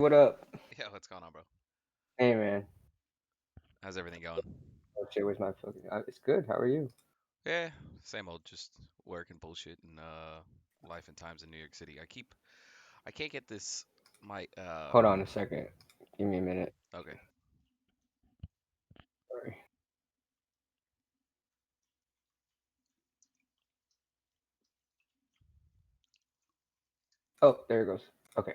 What up? Yeah, what's going on, bro? Hey man. How's everything going? Oh shit, where's my fucking? It's good. How are you? Yeah, same old, just work and bullshit and life and times in New York City. I can't get this my Hold on a second. Give me a minute. okay. Sorry. Oh, there it goes. Okay.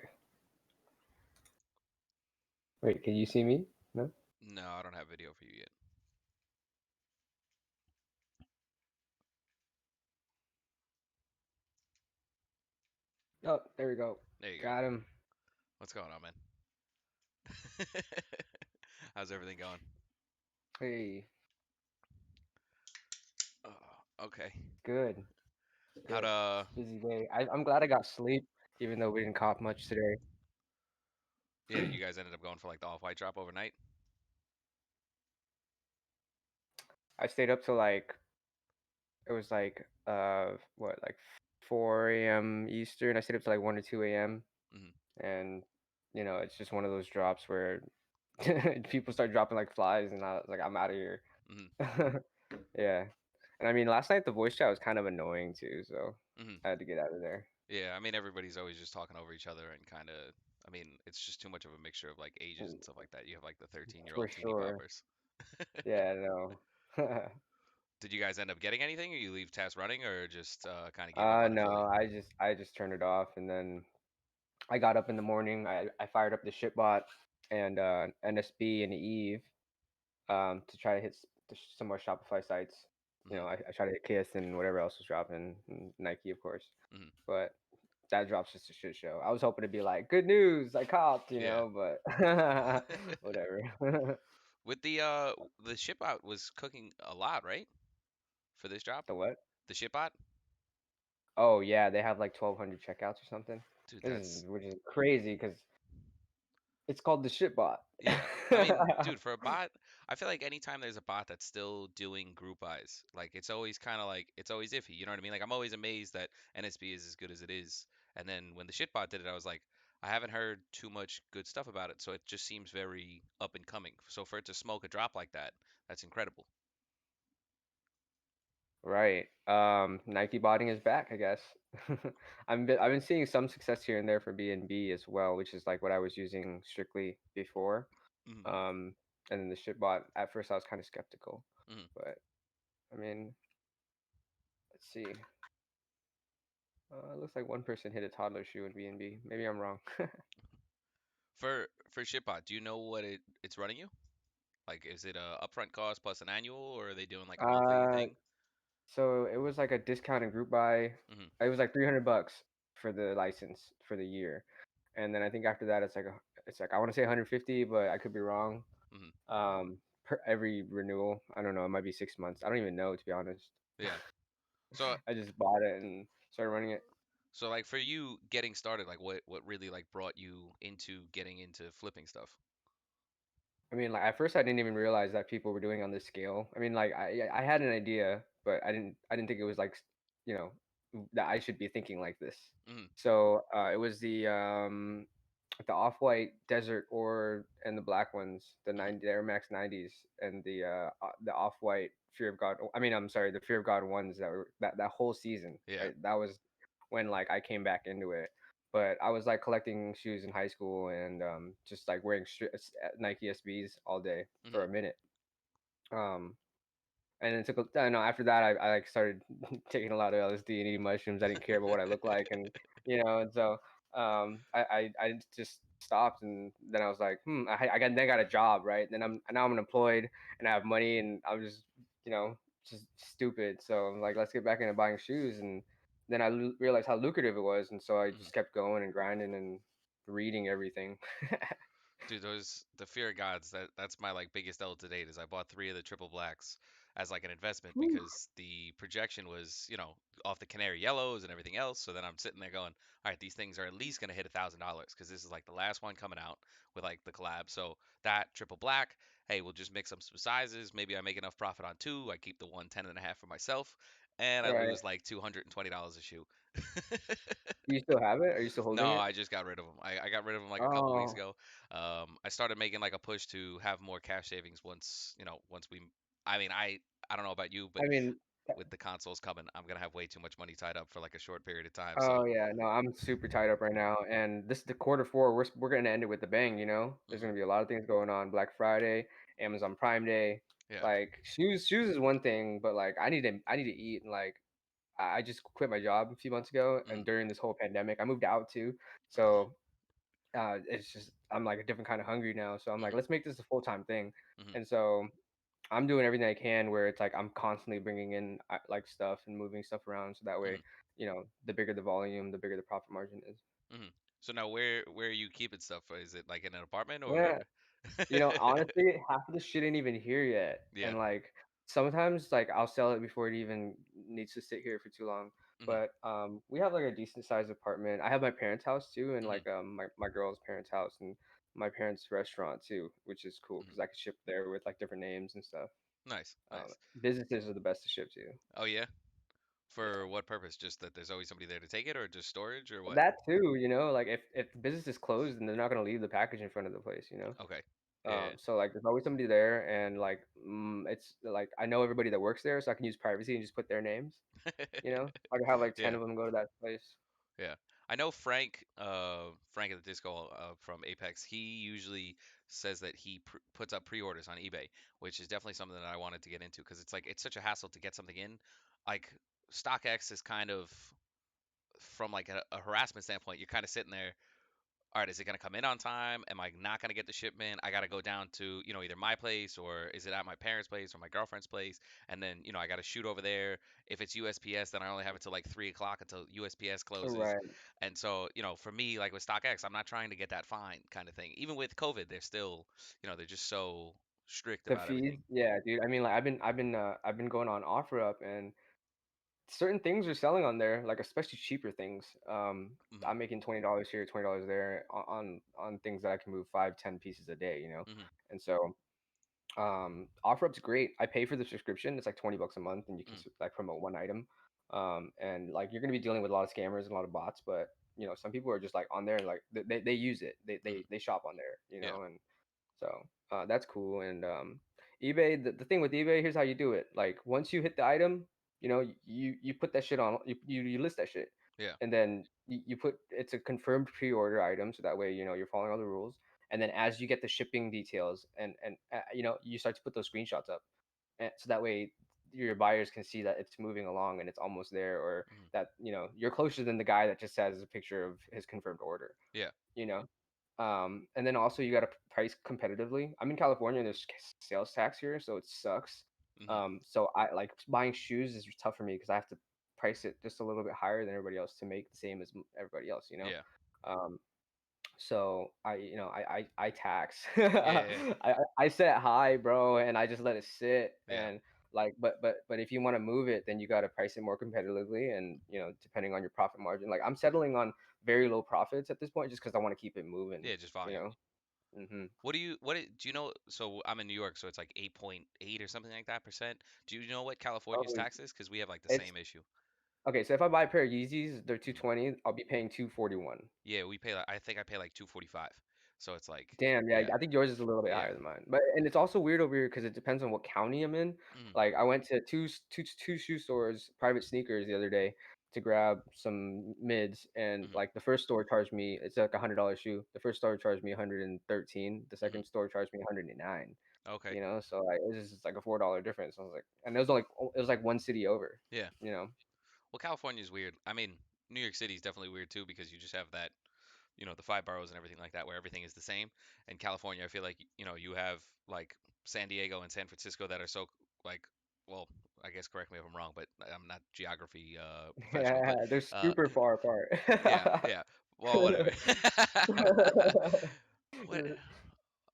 Wait, can you see me? No. No, I don't have video for you yet. Oh, there we go. There you go. Got him. What's going on, man? How's everything going? Hey. Okay. Good. How'd Good. Busy day. I'm glad I got sleep, even though we didn't cop much today. yeah, you guys ended up going for like the off-white drop overnight? I stayed up till like it was like what like 4 a.m. Eastern. I stayed up till like 1 or 2 a.m. Hmm. and it's just one of those drops where people start dropping like flies, and I was like, I'm out of here. Hmm. Yeah, and I mean, last night the voice chat was kind of annoying too, so Hmm. I had to get out of there. Yeah, I mean everybody's always just talking over each other and kind of I mean, it's just too much of a mixture of like ages Mm, and stuff like that. You have like the for 13-year-old teeny sure. boppers. Yeah, no. Did you guys end up getting anything, or you leave tasks running, or just kind of gave up on it fully? No, I just turned it off, and then I got up in the morning. I fired up the shipbot and NSB and Eve to try to hit some more Shopify sites. Hmm. I tried to hit Kiss and whatever else was dropping, and Nike, of course. Hmm. But that drop's just a shit show. I was hoping to be like, good news, I copped, Yeah. but whatever. With the ship out was cooking a lot, right? For this drop, The what? the ship out, Oh yeah, they have like 1,200 checkouts or something. dude. This is That's which is crazy because it's called the shit bot. yeah. I mean, dude, for a bot, I feel like anytime there's a bot that's still doing group buys, like it's always kind of like it's always iffy. You know what I mean? Like I'm always amazed that NSB is as good as it is. And then when the shit bot did it, I was like, I haven't heard too much good stuff about it, so it just seems very up and coming. So for it to smoke a drop like that, that's incredible. Right. Nike botting is back, I guess. I've been seeing some success here and there for BNB as well, which is like what I was using strictly before. Hmm. Um, and then the shit bot. At first, I was kind of skeptical, Hmm. but I mean, let's see. It looks like one person hit a toddler shoe in BNB. Maybe I'm wrong. For Shipbot, do you know what it's running you? Like, is it a upfront cost plus an annual, or are they doing like a monthly uh, thing? so it was like a discounted group buy. Hmm. It was like $300 for the license for the year, and then I think after that it's like I want to say 150, but I could be wrong. Hmm. Per every renewal, I don't know. It might be 6 months. I don't even know, to be honest. Yeah. So I just bought it and started running it. so like for you getting started, like what really like brought you into getting into flipping stuff? I mean, like at first I didn't even realize that people were doing on this scale. I mean, like I had an idea, but I didn't think it was like you know that I should be thinking like this. Hmm. So it was the off-white desert ore and the black ones, Hmm. the Air Max 90s, and the off-white Fear of God. I mean, I'm sorry, the Fear of God ones that whole season. Yeah. Right, that was when like I came back into it. But I was like collecting shoes in high school and just like wearing Nike SBs all day for Hmm. a minute. Um, and it took I don't know, after that I like started taking a lot of LSD and eating mushrooms. I didn't care about what I looked like, and and so I just stopped, and then I was like, then got a job, right? Then now I'm unemployed and I have money, and I'm just you know just stupid. So I'm like, let's get back into buying shoes, and then I realized how lucrative it was, and so I Hmm. just kept going and grinding and reading everything. Dude, those the Fear of Gods, that's my like biggest L to date is I bought three of the triple blacks as like an investment Whew. because the projection was, off the canary yellows and everything else. So then I'm sitting there going, all right, these things are at least gonna hit $1,000 because this is like the last one coming out with like the collab. So that triple black, hey, we'll just mix up some sizes. Maybe I make enough profit on two. I keep the 110 and a half for myself, and I Right. lose like $220 a shoe. Do you still have it? Are you still holding No, it? I just got rid of them. I got rid of them like a couple weeks Oh, ago. I started making like a push to have more cash savings once, once we. I mean, I don't know about you, but I mean, with the consoles coming, I'm gonna have way too much money tied up for like a short period of time. So, oh yeah, no, I'm super tied up right now, and this is the quarter four. We're gonna end it with a bang, you know. There's hmm gonna be a lot of things going on. Black Friday, Amazon Prime Day. yeah, Like shoes is one thing, but like I need to eat, and like I just quit my job a few months ago, and hmm during this whole pandemic, I moved out too. hmm So it's just I'm like a different kind of hungry now. So I'm like, hmm let's make this a full time thing, hmm and so I'm doing everything I can where it's like I'm constantly bringing in like stuff and moving stuff around, so that way, hmm the bigger the volume, the bigger the profit margin is. hmm So now, where are you keeping stuff? Is it like in an apartment Yeah. or? Honestly, half of the shit ain't even here yet. Yeah. And like sometimes like I'll sell it before it even needs to sit here for too long. hmm But we have like a decent sized apartment. I have my parents' house too, and hmm like my girl's parents' house and my parents' restaurant too, which is cool hmm because I could ship there with like different names and stuff. Nice, nice. Businesses are the best to ship to. Oh yeah. Yeah. For what purpose? Just that there's always somebody there to take it, or just storage, or what? That too, like if the business is closed, then they're not gonna leave the package in front of the place. Okay. Yeah. So like there's always somebody there, and like it's like I know everybody that works there, so I can use privacy and just put their names. I can have like 10 Yeah. of them go to that place. Yeah. I know Frank at the Disco from Apex, he usually says that he puts up pre-orders on eBay, which is definitely something that I wanted to get into because it's like it's such a hassle to get something in. Like StockX is kind of from like a harassment standpoint, you're kind of sitting there, all right, is it going to come in on time? Am I not going to get the shipment? I got to go down to, either my place or is it at my parents' place or my girlfriend's place? And then, I got to shoot over there. If it's USPS, then I only have it till like 3 o'clock until USPS closes. Right. And so, for me, like with StockX, I'm not trying to get that fine kind of thing. Even with COVID, they're still, they're just so strict The about fees, everything. yeah, dude. I mean, like I've been going on OfferUp, and certain things are selling on there, like especially cheaper things. hmm I'm making $20 here, $20 there on things that I can move 5, 10 pieces a day. hmm And so OfferUp's great. I pay for the subscription. It's like $20 a month, and you can hmm like promote one item. And like you're gonna be dealing with a lot of scammers and a lot of bots, but some people are just like on there and like they use it. They, hmm they they shop on there, Yeah. and so that's cool. And eBay, the thing with eBay, here's how you do it. Like once you hit the item, you put that shit on. You list that shit, Yeah. and then you put it's a confirmed pre-order item, so that way you're following all the rules. And then as you get the shipping details and you start to put those screenshots up, and so that way your buyers can see that it's moving along and it's almost there, or hmm that you're closer than the guy that just has a picture of his confirmed order. Yeah. You know, and then also you got to price competitively. I'm in California, and there's sales tax here, so it sucks. hmm So I like buying shoes is tough for me because I have to price it just a little bit higher than everybody else to make the same as everybody else. Yeah. Um, so I tax. Yeah. I set high, bro, and I just let it sit. Yeah. And like, but if you want to move it, then you got to price it more competitively, and depending on your profit margin. Like I'm settling on very low profits at this point, just because I want to keep it moving. Yeah. Just You volume. know. hmm Do you know? So I'm in New York, so it's like 8.8 or something like that percent. Do you know what California's Oh, tax is? Because we have like the it's same issue. okay. So if I buy a pair of Yeezys, they're Mhm. 220. I'll be paying 241. Yeah, we pay like I think I pay like 245. So it's like, Damn, yeah, yeah, I think yours is a little bit yeah, higher than mine. But and it's also weird over here because it depends on what county I'm in. mm, Like I went to two shoe stores, private sneakers the other day to grab some mids, and mm, like the first store charged me, it's like $100 shoe. The first store charged me 113. The mm. second store charged me 109. Okay, So like it was just like a $4 difference. I was like, and it was like one city over. yeah. You know. Well, California's weird. I mean, New York City is definitely weird too because you just have that, the five boroughs and everything like that where everything is the same. And California, I feel like, you have like San Diego and San Francisco that are so like, well, I guess correct me if I'm wrong, but I'm not geography professional, but Yeah, they're uh, super far apart. yeah, yeah. Well, whatever. What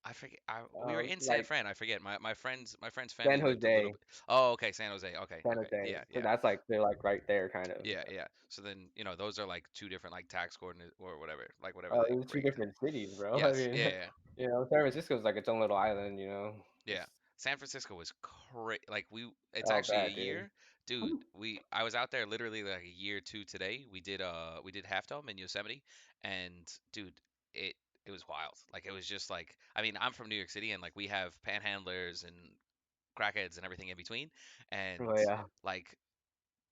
I forget. We were in San Like Fran. I forget. My friend's San family lived a little Jose. bit. Oh, okay, San Jose. Okay, San okay. Jose. Yeah, So yeah, that's like they're like right there, kind of. yeah, yeah. So then those are like two different like tax coordinates or whatever, like whatever Oh, they these are two rate. different cities, bro. I Yes, mean, yeah, yeah, San Francisco's like its own little island. yeah. It's San Francisco was like it's oh actually a bad, dude. year. Dude, I was out there literally like a year or two today. We did Half Dome in Yosemite, and dude, it it was wild. Like it was just like, I mean, I'm from New York City, and like we have panhandlers and crackheads and everything in between, and Oh yeah. like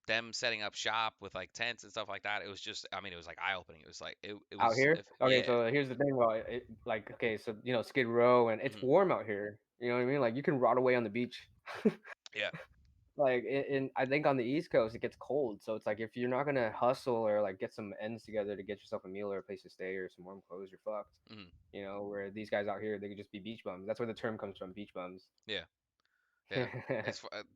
them setting up shop with like tents and stuff like that. It was just, I mean, it was like eye opening. It was like it Out was here? if, Okay, yeah. so here's the thing about it, like, okay, so Skid Row, and it's Hmm. warm out here. You know what I mean? Like you can rot away on the beach. Yeah. Like I think on the East Coast it gets cold, so it's like if you're not gonna hustle or like get some ends together to get yourself a meal or a place to stay or some warm clothes, you're fucked. Hmm. You know, where these guys out here they could just be beach bums. That's where the term comes from, beach bums. Yeah. Yeah.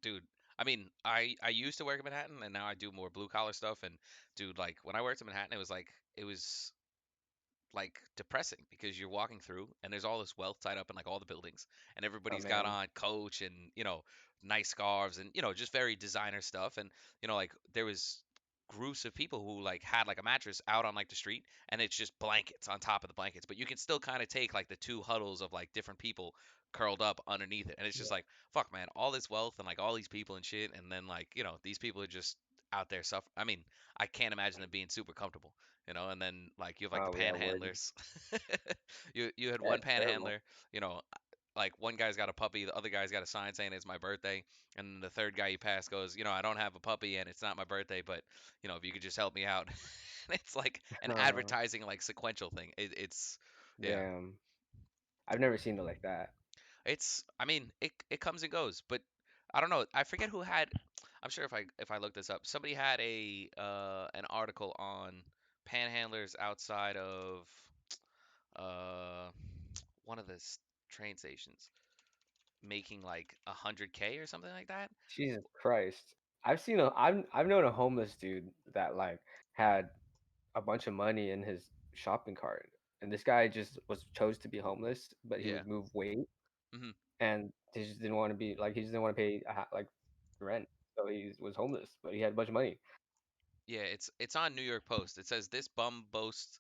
Dude. I mean, I used to work in Manhattan, and now I do more blue collar stuff. And dude, like when I worked in Manhattan, it was like depressing because you're walking through and there's all this wealth tied up in like all the buildings, and Oh everybody's got man, on Coach and nice scarves and just very designer stuff. And like there was groups of people who like had like a mattress out on like the street, and it's just blankets on top of the blankets, but you can still kind of take like the two huddles of like different people curled up underneath it. And it's just yeah. like, fuck, man, all this wealth and like all these people and shit, and then like these people are just out there suffering. I mean, I can't imagine them being super comfortable. And then like you have like the Oh yeah, word. panhandlers. You had one That's terrible. panhandler, you know, like one guy's got a puppy, the other guy's got a sign saying it's my birthday, and the third guy you pass goes, I don't have a puppy and it's not my birthday, but if you could just help me out. And it's like an advertising like sequential thing. It's yeah. Damn, I've never seen it like that. I mean, it comes and goes, but I don't know. I forget who had. I'm sure if I look this up, somebody had an article on panhandlers outside of uh one of the train stations making like 100K or something like that. Jesus Christ, I've known a homeless dude that like had a bunch of money in his shopping cart, and this guy just was chose to be homeless, but he Yeah. would move weight, Hmm. and he just didn't want to be like he just didn't want to pay like rent, so he was homeless, but he had a bunch of money. Yeah, it's on New York Post. It says this bum boasts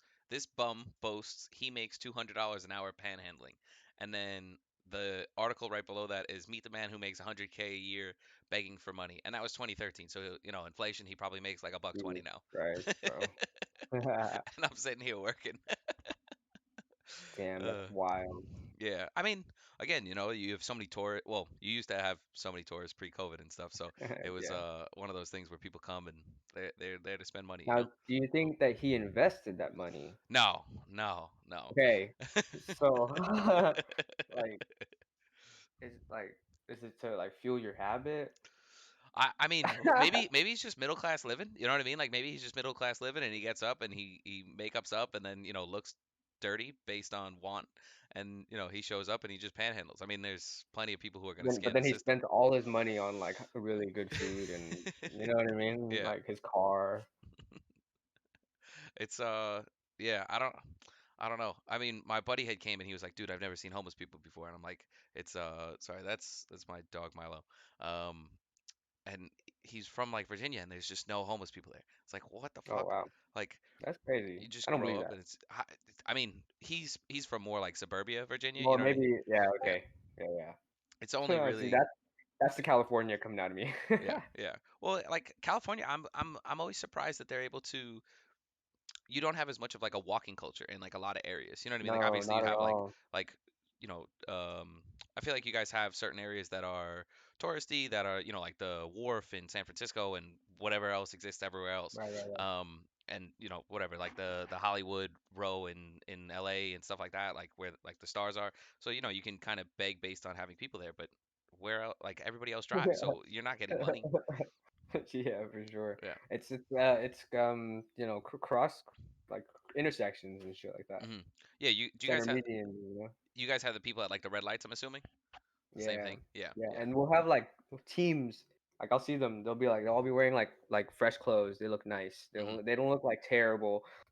he makes $200 an hour panhandling. And then the article right below that is meet the man who makes 100K a year begging for money. And that was 2013. So, inflation, he probably makes like a buck 20 Jesus now. Christ, bro. And I'm sitting here working. Damn, that's Uh, wild. yeah. I mean, again, you have so many tourists. Well, you used to have so many tourists pre-COVID and stuff. So it was Yeah. one of those things where people come and they're there to spend money, Now, do you think that he invested that money? No, no, no. Okay, so like, is like, is it to like fuel your habit? I mean, maybe he's just middle class living. You know what I mean? Like maybe he's just middle class living, and he gets up and he makeups up, and then looks dirty based on want, and he shows up and he just panhandles. I mean, there's plenty of people who are gonna But scam the then he system. spends all his money on like really good food, and you know what I mean, Yeah, like his car. it's yeah. I don't know. I mean, my buddy had came and he was like, "Dude, I've never seen homeless people before," and I'm like, "It's sorry, that's my dog Milo." Um, and he's from like Virginia, and there's just no homeless people there. It's like, what the Oh fuck? wow, Like, that's crazy. you just I don't grow believe up, that. and I mean, he's from more like suburbia, Virginia. You Well, know what I mean? maybe yeah. Yeah. Okay, yeah, It's only yeah. See, really, that's the California coming out of me. yeah, yeah. Well, like California, I'm always surprised that they're able to. You don't have as much of like a walking culture in like a lot of areas. You know what I mean? Like No, obviously you not at have like all. like you know I feel like you guys have certain areas that are touristy that are like the wharf in San Francisco and whatever else exists everywhere else. Right, right, right. And whatever like the Hollywood row in LA and stuff like that, like where like the stars are. So you can kind of beg based on having people there, but where else, like everybody else drives, so you're not getting money. Yeah, for sure. Yeah. Cross like intersections and shit like that. Hmm. Yeah, you do you guys Center have median, you know. you guys have the people at like the red lights, I'm assuming? The same Yeah, thing. Yeah, yeah, yeah, and we'll have like teams. Like I'll see them. They'll all be wearing like fresh clothes. They look nice. hmm, They don't look like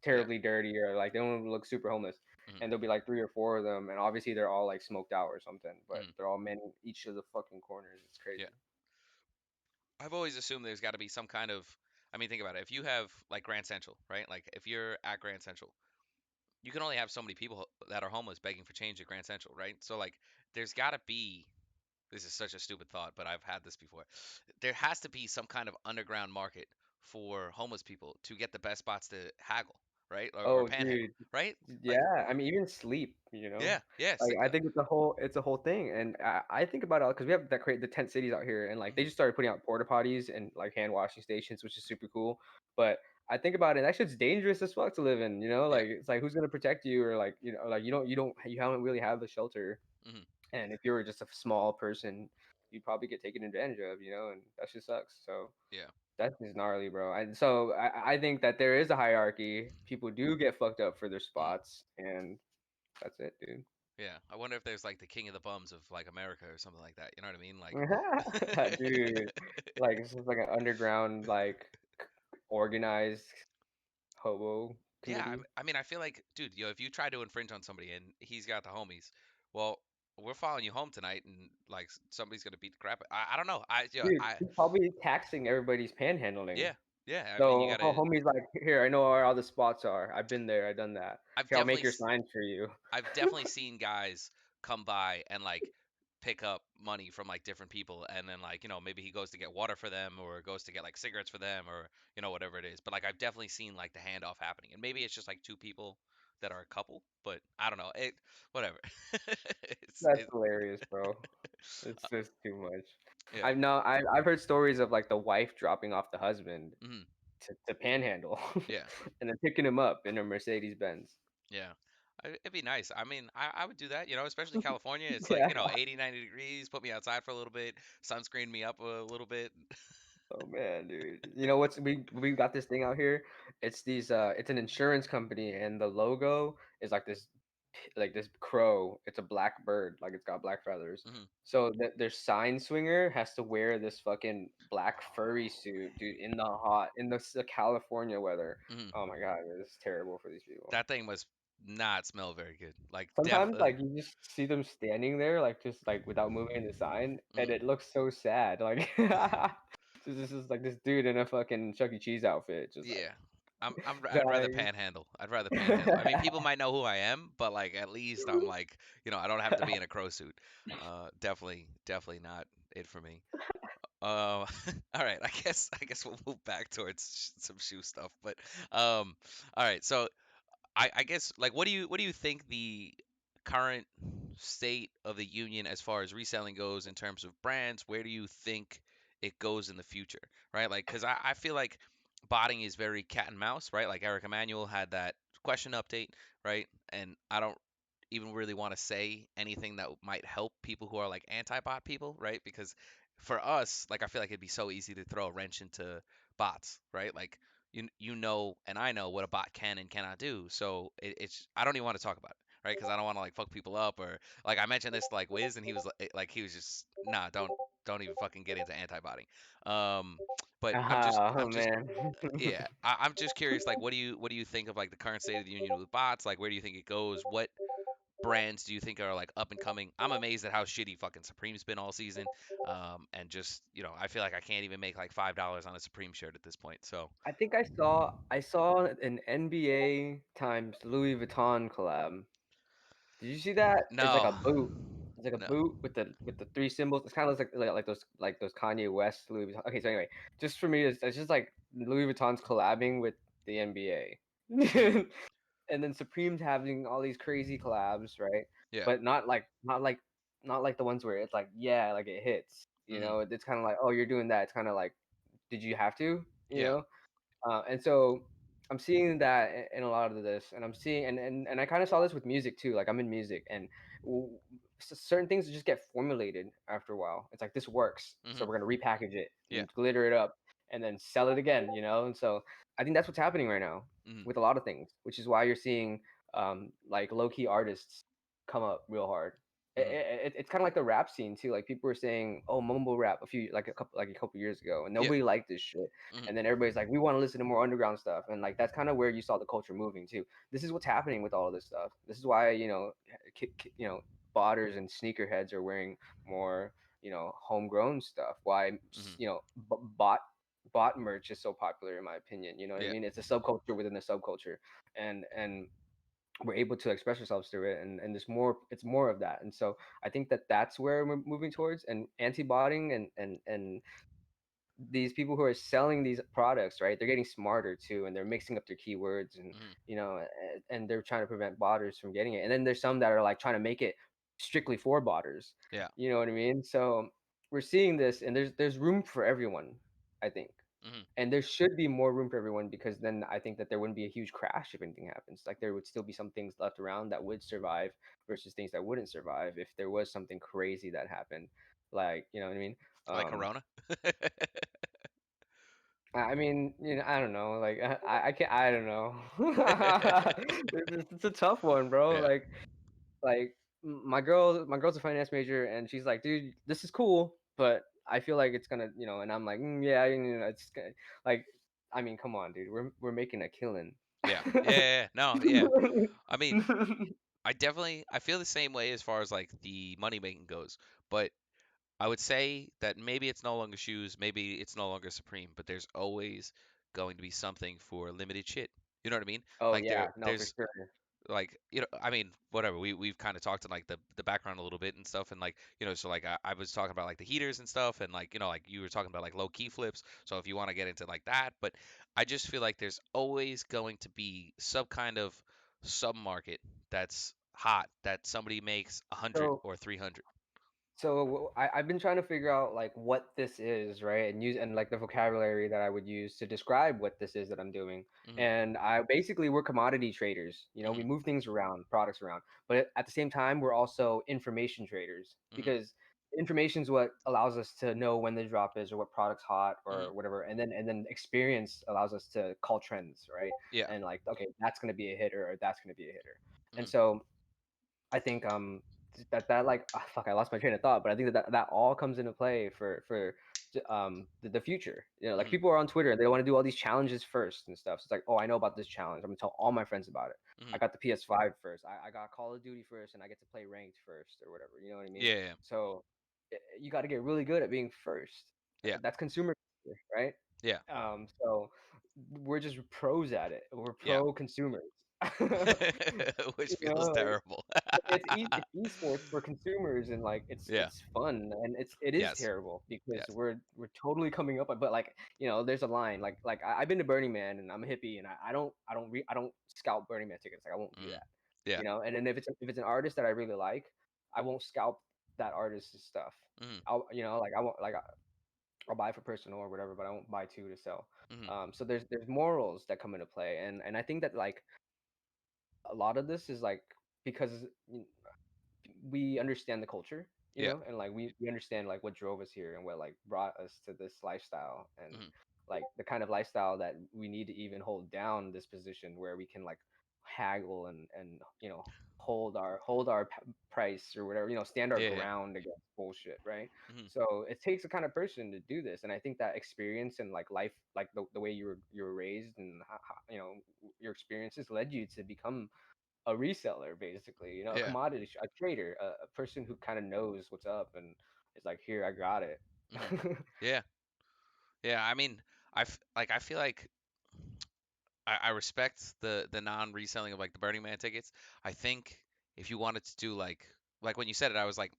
yeah, terribly dirty, or like they don't look super homeless. hmm, And there'll be like three or four of them, and obviously they're all like smoked out or something. But hmm, they're all men in each of the fucking corners. It's yeah. crazy. I've always assumed there's got to be some kind of. I mean, think about it. If you have like Grand Central, right? Like if you're at Grand Central, you can only have so many people that are homeless begging for change at Grand Central, right? So like, there's got to be this is such a stupid thought, but I've had this before. There has to be some kind of underground market for homeless people to get the best spots to haggle, right? Or Oh, panhandle, dude. right? Like, Yeah, I mean, even sleep, you know? yeah, yeah, Like, I think it's a whole thing, and I think about it because we have that create the tent cities out here, and like they mhm, just started putting out porta potties and like hand washing stations, which is super cool. But I think about it, that shit's dangerous as fuck to live in, you know? yeah, Like it's like who's gonna protect you, or like like you haven't really have the shelter, mhm, and if you were just a small person, you'd probably get taken advantage of, you know, and that shit sucks. So. yeah, That's just gnarly, bro. And so I think that there is a hierarchy. People do get fucked up for their mhm, spots, and that's it, dude. yeah. I wonder if there's like the king of the bums of like America or something like that. You know what I mean? Like, Dude, like it's just like an underground, like organized hobo yeah. committee. I mean, I feel like, dude, if you try to infringe on somebody and he's got the homies, well, we're following you home tonight, and like somebody's gonna beat the crap. I don't know. Dude, he's probably taxing everybody's panhandling. Yeah, yeah. I mean, you So gotta. homie's like, here, I know where all the spots are. I've been there. I've done that. I've Here, I'll definitely make your signs for you. I've definitely seen guys come by and like pick up money from like different people, and then like maybe he goes to get water for them or goes to get like cigarettes for them, or whatever it is. But like I've definitely seen like the handoff happening, and maybe it's just like two people that are a couple, but I don't know. Whatever. it's That's it. hilarious, bro. It's just too much. Yeah. I've heard stories of like the wife dropping off the husband Hmm. to panhandle Yeah. and then picking him up in a Mercedes Benz. Yeah. It'd be nice. I mean, I would do that, especially California. It's like, Yeah. 80, 90 degrees, put me outside for a little bit, sunscreen me up a little bit. Oh man, dude. You know what's we got this thing out here. It's an insurance company and the logo is like this crow. It's a black bird, like it's got black feathers. Hmm. So their sign swinger has to wear this fucking black furry Oh. suit, dude, in the California weather. Hmm. Oh my god, it's terrible for these people. That thing must not smell very good. Like, Sometimes like you just see them standing there like just like without moving the sign and mhm. it looks so sad. Like this is like this dude in a fucking Chuck E. Cheese outfit, just like Yeah. I'd rather guys. panhandle. I'd rather panhandle. I mean, people might know who I am, but like at least I'm like, I don't have to be in a crow suit. Definitely not it for me. Uh, all right. I guess we'll move back towards some shoe stuff. But all right. So I guess like what do you think the current state of the union as far as reselling goes in terms of brands? Where do you think it goes in the future? Right? Like, because I feel like botting is very cat and mouse, right? Like Eric Emanuel had that question update, right? And I don't even really want to say anything that might help people who are like anti-bot people, right? Because for us, like I feel like it'd be so easy to throw a wrench into bots, right? Like and I know what a bot can and cannot do. So it's I don't even want to talk about it, right? Because I don't want to like fuck people up or like I mentioned this to like Wiz and he was like he was just nah, don't even fucking get into anti-botting. Um, but I'm just Oh I'm just man. yeah, I'm just curious. Like, what do you think of like the current state of the union with bots? Like, where do you think it goes? What brands do you think are like up and coming? I'm amazed at how shitty fucking Supreme's been all season. And just I feel like I can't even make like $5 on a Supreme shirt at this point. So I think I saw an NBA times Louis Vuitton collab. Did you see that? It's like no, a boot. It's like a no. boot with the three symbols. It's kind of like those Kanye West Louis Vuitton. Okay, so anyway, just for me, it's just like Louis Vuitton's collabing with the NBA, Mm, and then Supreme's having all these crazy collabs, right? yeah. But not like the ones where it's like yeah, like it hits. You Mm, know, it's kind of like oh, you're doing that. It's kind of like did you have to? You yeah. know, and so I'm seeing that in a lot of this, and I'm seeing, and I kind of saw this with music too. Like I'm in music, and w- certain things just get formulated after a while. It's like this works, so Hmm. we're gonna repackage it Yeah. and glitter it up, and then sell it again. You know, and so I think that's what's happening right now Hmm. with a lot of things, which is why you're seeing like low key artists come up real hard. Hmm. It's kind of like the rap scene too. Like people were saying, "Oh, mumble rap," like a couple years ago, and Yeah. nobody liked this shit. Hmm. And then everybody's like, we want to listen to more underground stuff. And like, that's kind of where you saw the culture moving too. This is what's happening with all of this stuff. This is why, botters and sneakerheads are wearing more, homegrown stuff. Why, Hmm. bot merch is so popular in my opinion. You know what I Yeah. mean? It's a subculture within a subculture. And we're able to express ourselves through it, and there's more, it's more of that. And so I think that that's where we're moving towards. And anti-botting and these people who are selling these products, right, they're getting smarter too, and they're mixing up their keywords, and Mhm. and they're trying to prevent botters from getting it. And then there's some that are like trying to make it strictly for botters, Yeah. you know what I mean? So we're seeing this, and there's room for everyone, I think. Mhm. And there should be more room for everyone, because then I think that there wouldn't be a huge crash if anything happens. Like there would still be some things left around that would survive versus things that wouldn't survive if there was something crazy that happened. Like, you know what I mean? Like Um, Corona. I mean, I don't know. Like I can't. I don't know. It's a tough one, bro. Yeah. Like my girl's a finance major, and she's like, dude, this is cool, but I feel like it's gonna, and I'm like, yeah, it's gonna, like, I mean, come on, dude, we're making a killing. Yeah. Yeah. Yeah. Yeah. No. Yeah. I mean, I feel the same way as far as like the money making goes, but I would say that maybe it's no longer shoes, maybe it's no longer Supreme, but there's always going to be something for limited shit. You know what I mean? Oh Like yeah, no, for there's sure. like I mean whatever we've kind of talked in like the background a little bit and stuff, and like so like I was talking about like the heaters and stuff, and like like you were talking about like low key flips, so if you want to get into like that, but I just feel like there's always going to be some kind of sub market that's hot that somebody makes 100 So or 300. I've been trying to figure out like what this is, right? And use, and like the vocabulary that I would use to describe what this is that I'm doing. Mhm. And I basically, we're commodity traders. We Mhm. move things around, products around. But at the same time, we're also information traders, Mhm. because information is what allows us to know when the drop is or what product's hot Mhm. or whatever. And then experience allows us to call trends, right? Yeah. And like, okay, that's gonna be a hitter or that's gonna be a hitter. And Mhm. so I think that like, fuck, I lost my train of thought, but I think that all comes into play for the future. Like Mhm. people are on Twitter and they want to do all these challenges first and stuff. So it's like, oh, I know about this challenge. I'm gonna tell all my friends about it. I Mhm. got the PS5 first. I got Call of Duty first, and I get to play ranked first or whatever. You know what I mean? Yeah. Yeah. So you got to get really good at being first. Yeah. That's consumer, right? Yeah. So we're just pros at it. We're Yeah. pro consumers. Which feels Like terrible. it's esports for consumers, and like it's Yeah. it's fun, and it is Yes. terrible because Yes. we're totally coming up, but like, there's a line, like I've been to Burning Man, and I'm a hippie, and I don't scalp Burning Man tickets. Like I won't do Mhm. that. Yeah. And then if it's an artist that I really like, I won't scalp that artist's stuff. Mhm. Like I won't, like I'll buy for personal or whatever, but I won't buy two to sell. Mhm. So there's morals that come into play, and I think that like a lot of this is like because we understand the culture, Yeah. and like we understand like what drove us here and what like brought us to this lifestyle, and Mhm. like the kind of lifestyle that we need to even hold down this position where we can like haggle and hold our price or whatever, stand our Yeah. Yeah. ground against bullshit, right? Mhm. So it takes a kind of person to do this, and I think that experience and like life, like the way you were raised, and how, your experiences led you to become a reseller, basically, a Yeah. commodity, a trader, a person who kind of knows what's up and is like, here, I got it. Mhm. Yeah. Yeah. I mean, I feel like I respect the non-reselling of like the Burning Man tickets. I think if you wanted to do like when you said it, I was like,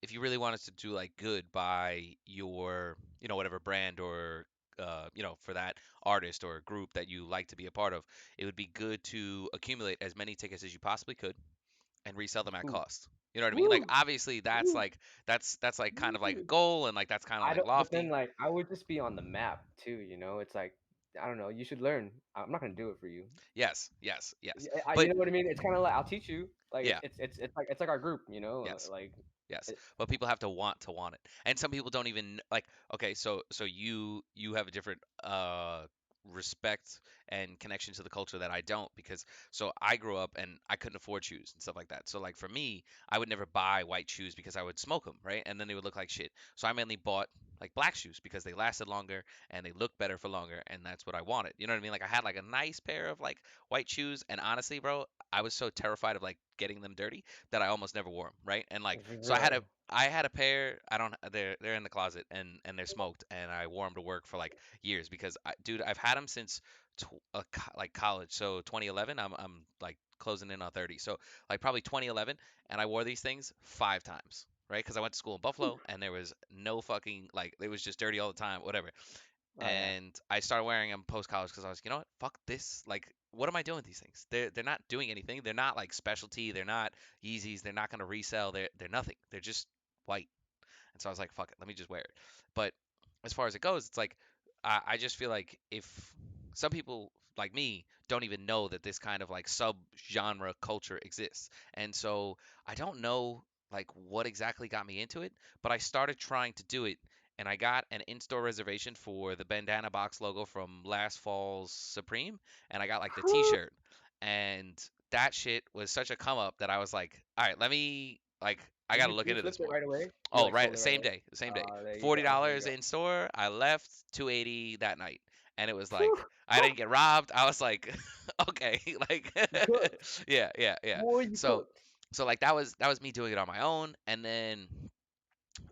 if you really wanted to do like good by your whatever brand or for that artist or group that you like to be a part of, it would be good to accumulate as many tickets as you possibly could and resell them at Ooh, cost. You know what I mean? Like ooh, obviously that's ooh, like that's like kind of like a ooh. goal and like that's kind of I like don't, but then lofty. like I would just be on the map too, it's like, I don't know, you should learn. I'm not gonna do it for you. Yes, yes, yes. You But know what I mean? It's kind of like, I'll teach you. Like yeah, it's like our group, yes. like Yes, it, but people have to want it, and some people don't even like. Okay, so you have a different respect and connection to the culture that I don't, because so I grew up and I couldn't afford shoes and stuff like that. So like for me, I would never buy white shoes because I would smoke them, right? And then they would look like shit. So I mainly bought like black shoes because they lasted longer and they looked better for longer, and that's what I wanted. You know what I mean? Like I had like a nice pair of like white shoes, and honestly, bro, I was so terrified of like getting them dirty that I almost never wore them, right? And like, for so real. I had a pair. I don't. They're in the closet and they're smoked, and I wore them to work for like years because dude, I've had them since like college. So 2011, I'm like closing in on 30. So like probably 2011, and I wore these things 5 times. Right, because I went to school in Buffalo, and there was no fucking like it was just dirty all the time, whatever. Oh yeah. And I started wearing them post college because I was, you know what, fuck this. Like, what am I doing with these things? They're not doing anything. They're not like specialty. They're not Yeezys. They're not gonna resell. They're nothing. They're just white. And so I was like, fuck it, let me just wear it. But as far as it goes, it's like I just feel like if some people like me don't even know that this kind of like sub genre culture exists. And so I don't know like what exactly got me into it, but I started trying to do it, and I got an in-store reservation for the bandana box logo from last fall's Supreme, and I got like the t-shirt. And that shit was such a come up that I was like, all right, let me like I got to look You into this flipped it more. right away. You Oh, like sold right, it right same away. day, same day. There you Forty go. There you dollars go. in store. I left 280 that night, and it was Whew. like I didn't get robbed. I was like, okay, like You cooked. yeah, yeah, yeah. Boy, you So, cooked. so like that was me doing it on my own, and then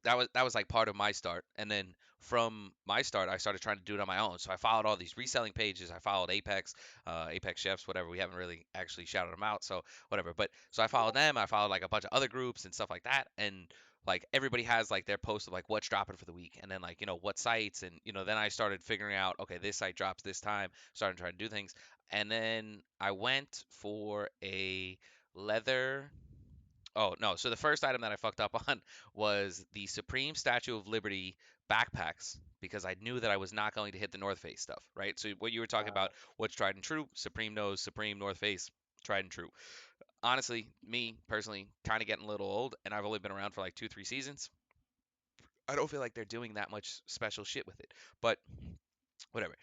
that was like part of my start. And then from my start, I started trying to do it on my own. So I followed all these reselling pages. I followed Apex, Apex Chefs, whatever. We haven't really actually shouted them out, so whatever. But so I followed them. I followed like a bunch of other groups and stuff like that. And like everybody has like their post of like what's dropping for the week, and then like what sites, and then I started figuring out, okay, this site drops this time. Started trying to do things, and then I went for a leather. Oh, no. So the first item that I fucked up on was the Supreme Statue of Liberty backpacks, because I knew that I was not going to hit the North Face stuff, right? So what you were talking Uh, about, what's tried and true, Supreme knows, Supreme North Face, tried and true. Honestly, me personally, kind of getting a little old, and I've only been around for like 2, 3 seasons. I don't feel like they're doing that much special shit with it, but whatever.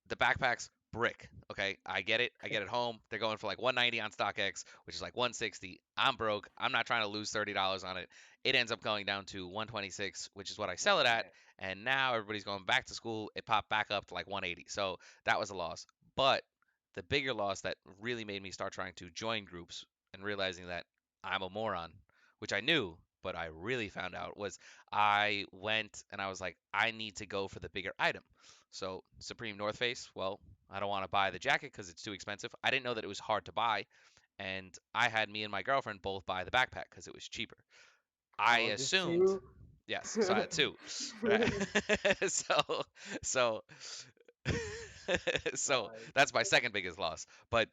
The backpacks brick. Okay, I get it. I get it home. They're going for like 190 on StockX, which is like 160. I'm broke. I'm not trying to lose $30 on it. It ends up going down to 126, which is what I sell it at. man. And now everybody's going back to school. It popped back up to like 180. So that was a loss. But the bigger loss that really made me start trying to join groups and realizing that I'm a moron, which I knew, but I really found out, was I went and I was like, I need to go for the bigger item. So Supreme North Face, well, I don't want to buy the jacket because it's too expensive. I didn't know that it was hard to buy, and I had me and my girlfriend both buy the backpack because it was cheaper. I Oh, just assumed, two. yes, so I had two, right? so, so, so Nice. that's my second biggest loss. But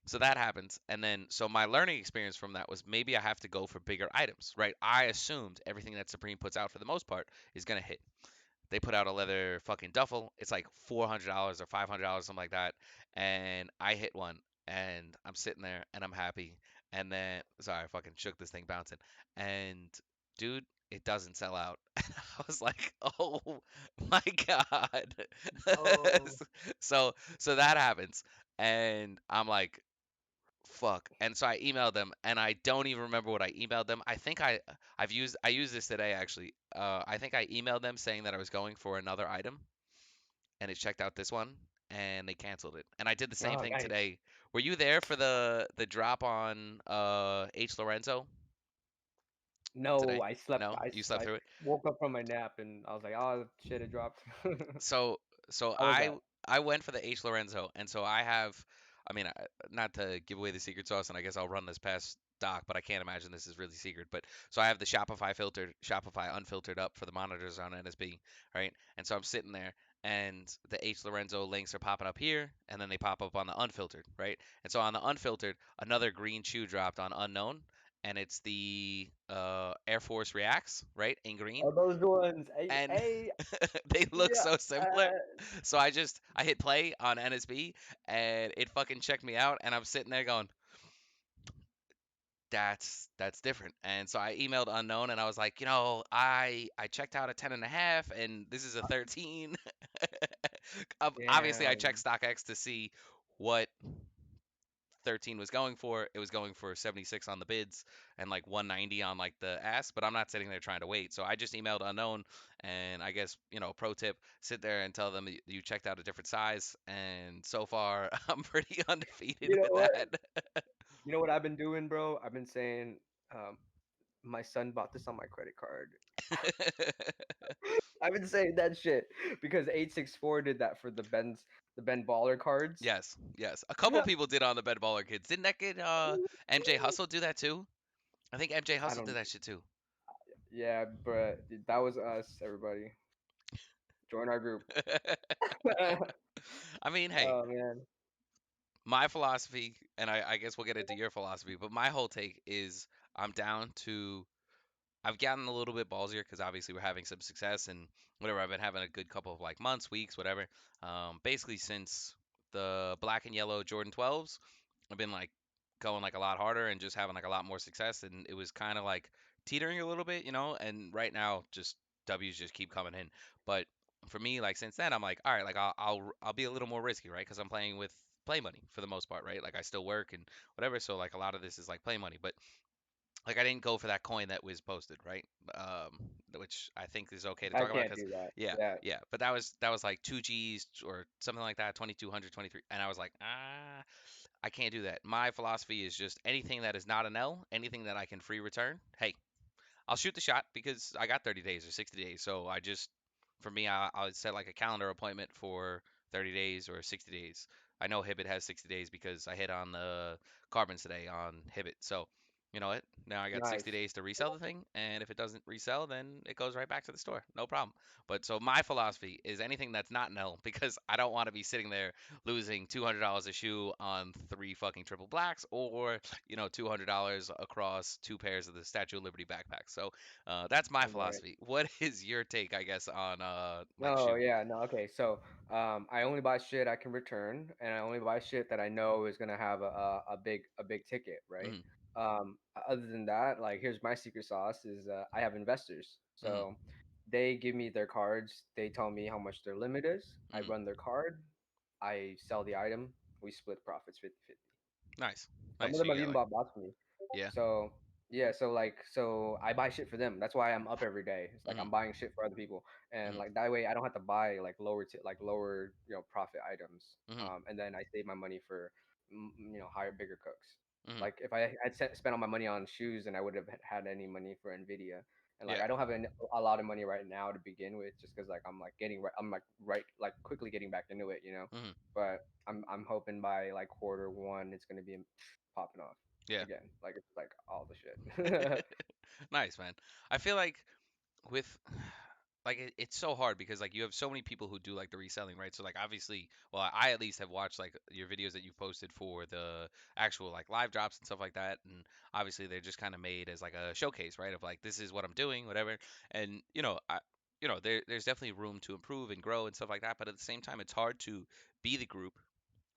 so that happens, and then so my learning experience from that was maybe I have to go for bigger items, right? I assumed everything that Supreme puts out for the most part is gonna hit. They put out a leather fucking duffel. It's like $400 or $500, something like that. And I hit one, and I'm sitting there and I'm happy. And then, sorry, I fucking shook this thing bouncing. And dude, it doesn't sell out. And I was like, oh my God. No. So that happens. And I'm like, fuck. And so I emailed them, and I don't even remember what I emailed them. I think I used this today actually. I think I emailed them saying that I was going for another item, and it checked out this one, and they canceled it. And I did the same Oh, thing yikes. today. Were you there for the drop on H Lorenzo No, today? I slept. No, you slept I through it. woke up from my nap and I was like, oh shit, it dropped. So so How was that? I went for the H Lorenzo, and so I have, I mean, not to give away the secret sauce, and I guess I'll run this past Doc, but I can't imagine this is really secret. But so I have the Shopify unfiltered up for the monitors on NSB, right? And so I'm sitting there, and the H Lorenzo links are popping up here, and then they pop up on the unfiltered, right? And so on the unfiltered, another green shoe dropped on unknown, and it's the Air Force Reacts, right, in green, Oh, those ones. Hey, and hey, they look yeah. so similar. So I hit play on NSB, and it fucking checked me out, and I'm sitting there going, that's different. And so I emailed unknown, and I was like, I checked out a 10 and a half, and this is a 13. Obviously I checked Damn. StockX to see what 13 was going for. It was going for 76 on the bids and like 190 on like the ask, but I'm not sitting there trying to wait. So I just emailed unknown, and I guess, pro tip, sit there and tell them that you checked out a different size. And so far, I'm pretty undefeated You know with what? that. You know what I've been doing, bro? I've been saying, um, my son bought this on my credit card. I've been saying that shit because 864 did that for the Ben Baller cards. Yes, yes. A couple people did on the Ben Baller Kids. Didn't that get MJ Hustle do that too? I think MJ I Hustle did don't. that shit too. Yeah, but that was us. Everybody join our group. I mean, hey, Oh man, my philosophy, and I guess we'll get into your philosophy, but my whole take is I'm down to. I've gotten a little bit ballsier because obviously we're having some success and whatever. I've been having a good couple of like months, weeks, whatever. Basically since the black and yellow Jordan 12s, I've been like going like a lot harder and just having like a lot more success. And it was kind of like teetering a little bit, you know. And right now, just W's just keep coming in. But for me, like since then, I'm like, all right, like I'll be a little more risky, right? Because I'm playing with play money for the most part, right? Like I still work and whatever, so like a lot of this is like play money. But like I didn't go for that coin that was posted, right? Which I think is okay to I talk about can't because do that. yeah, Yeah, yeah. But that was like 2 G's or something like that, 2200, 23, and I was like, I can't do that. My philosophy is just anything that is not an L, anything that I can free return. Hey, I'll shoot the shot because I got 30 days or 60 days. So I just, for me, I would set like a calendar appointment for 30 days or 60 days. I know Hibbit has 60 days because I hit on the carbons today on Hibbit. So, you know what? Now I got 60 nice. days to resell the thing. And if it doesn't resell, then it goes right back to the store. No problem. But so my philosophy is anything that's not null because I don't want to be sitting there losing $200 a shoe on three fucking triple blacks or $200 across two pairs of the Statue of Liberty backpacks. So that's my Right. philosophy. What is your take, I guess, on like No, shoe? yeah, no, okay. So, I only buy shit I can return, and I only buy shit that I know is gonna have a big ticket, right? Mm-hmm, Other than that, like, here's my secret sauce: is I have investors, mm-hmm, so they give me their cards. They tell me how much their limit is. I mm-hmm. run their card. I sell the item. We split profits 50-50. Nice, Some nice. of So them you have get even like bought bots for me. yeah. So yeah, so I buy shit for them. That's why I'm up every day. It's like Mm-hmm, I'm buying shit for other people, and mm-hmm, like that way I don't have to buy like lower profit items. mm-hmm, And then I save my money for higher bigger cooks. mm-hmm. Like if I had spent all my money on shoes, then I would have had any money for Nvidia. And like Yeah. I don't have a lot of money right now to begin with, just because like I'm like getting right, I'm like quickly getting back into it. Mm-hmm, But I'm hoping by like quarter one it's gonna be popping off yeah. again. Like it's like all the shit. Nice, man. I feel like with like it's so hard because like you have so many people who do like the reselling, right? So like obviously, well, I at least have watched like your videos that you've posted for the actual like live drops and stuff like that, and obviously they're just kind of made as like a showcase, right? Of like this is what I'm doing, whatever. And there's definitely room to improve and grow and stuff like that, but at the same time, it's hard to be the group,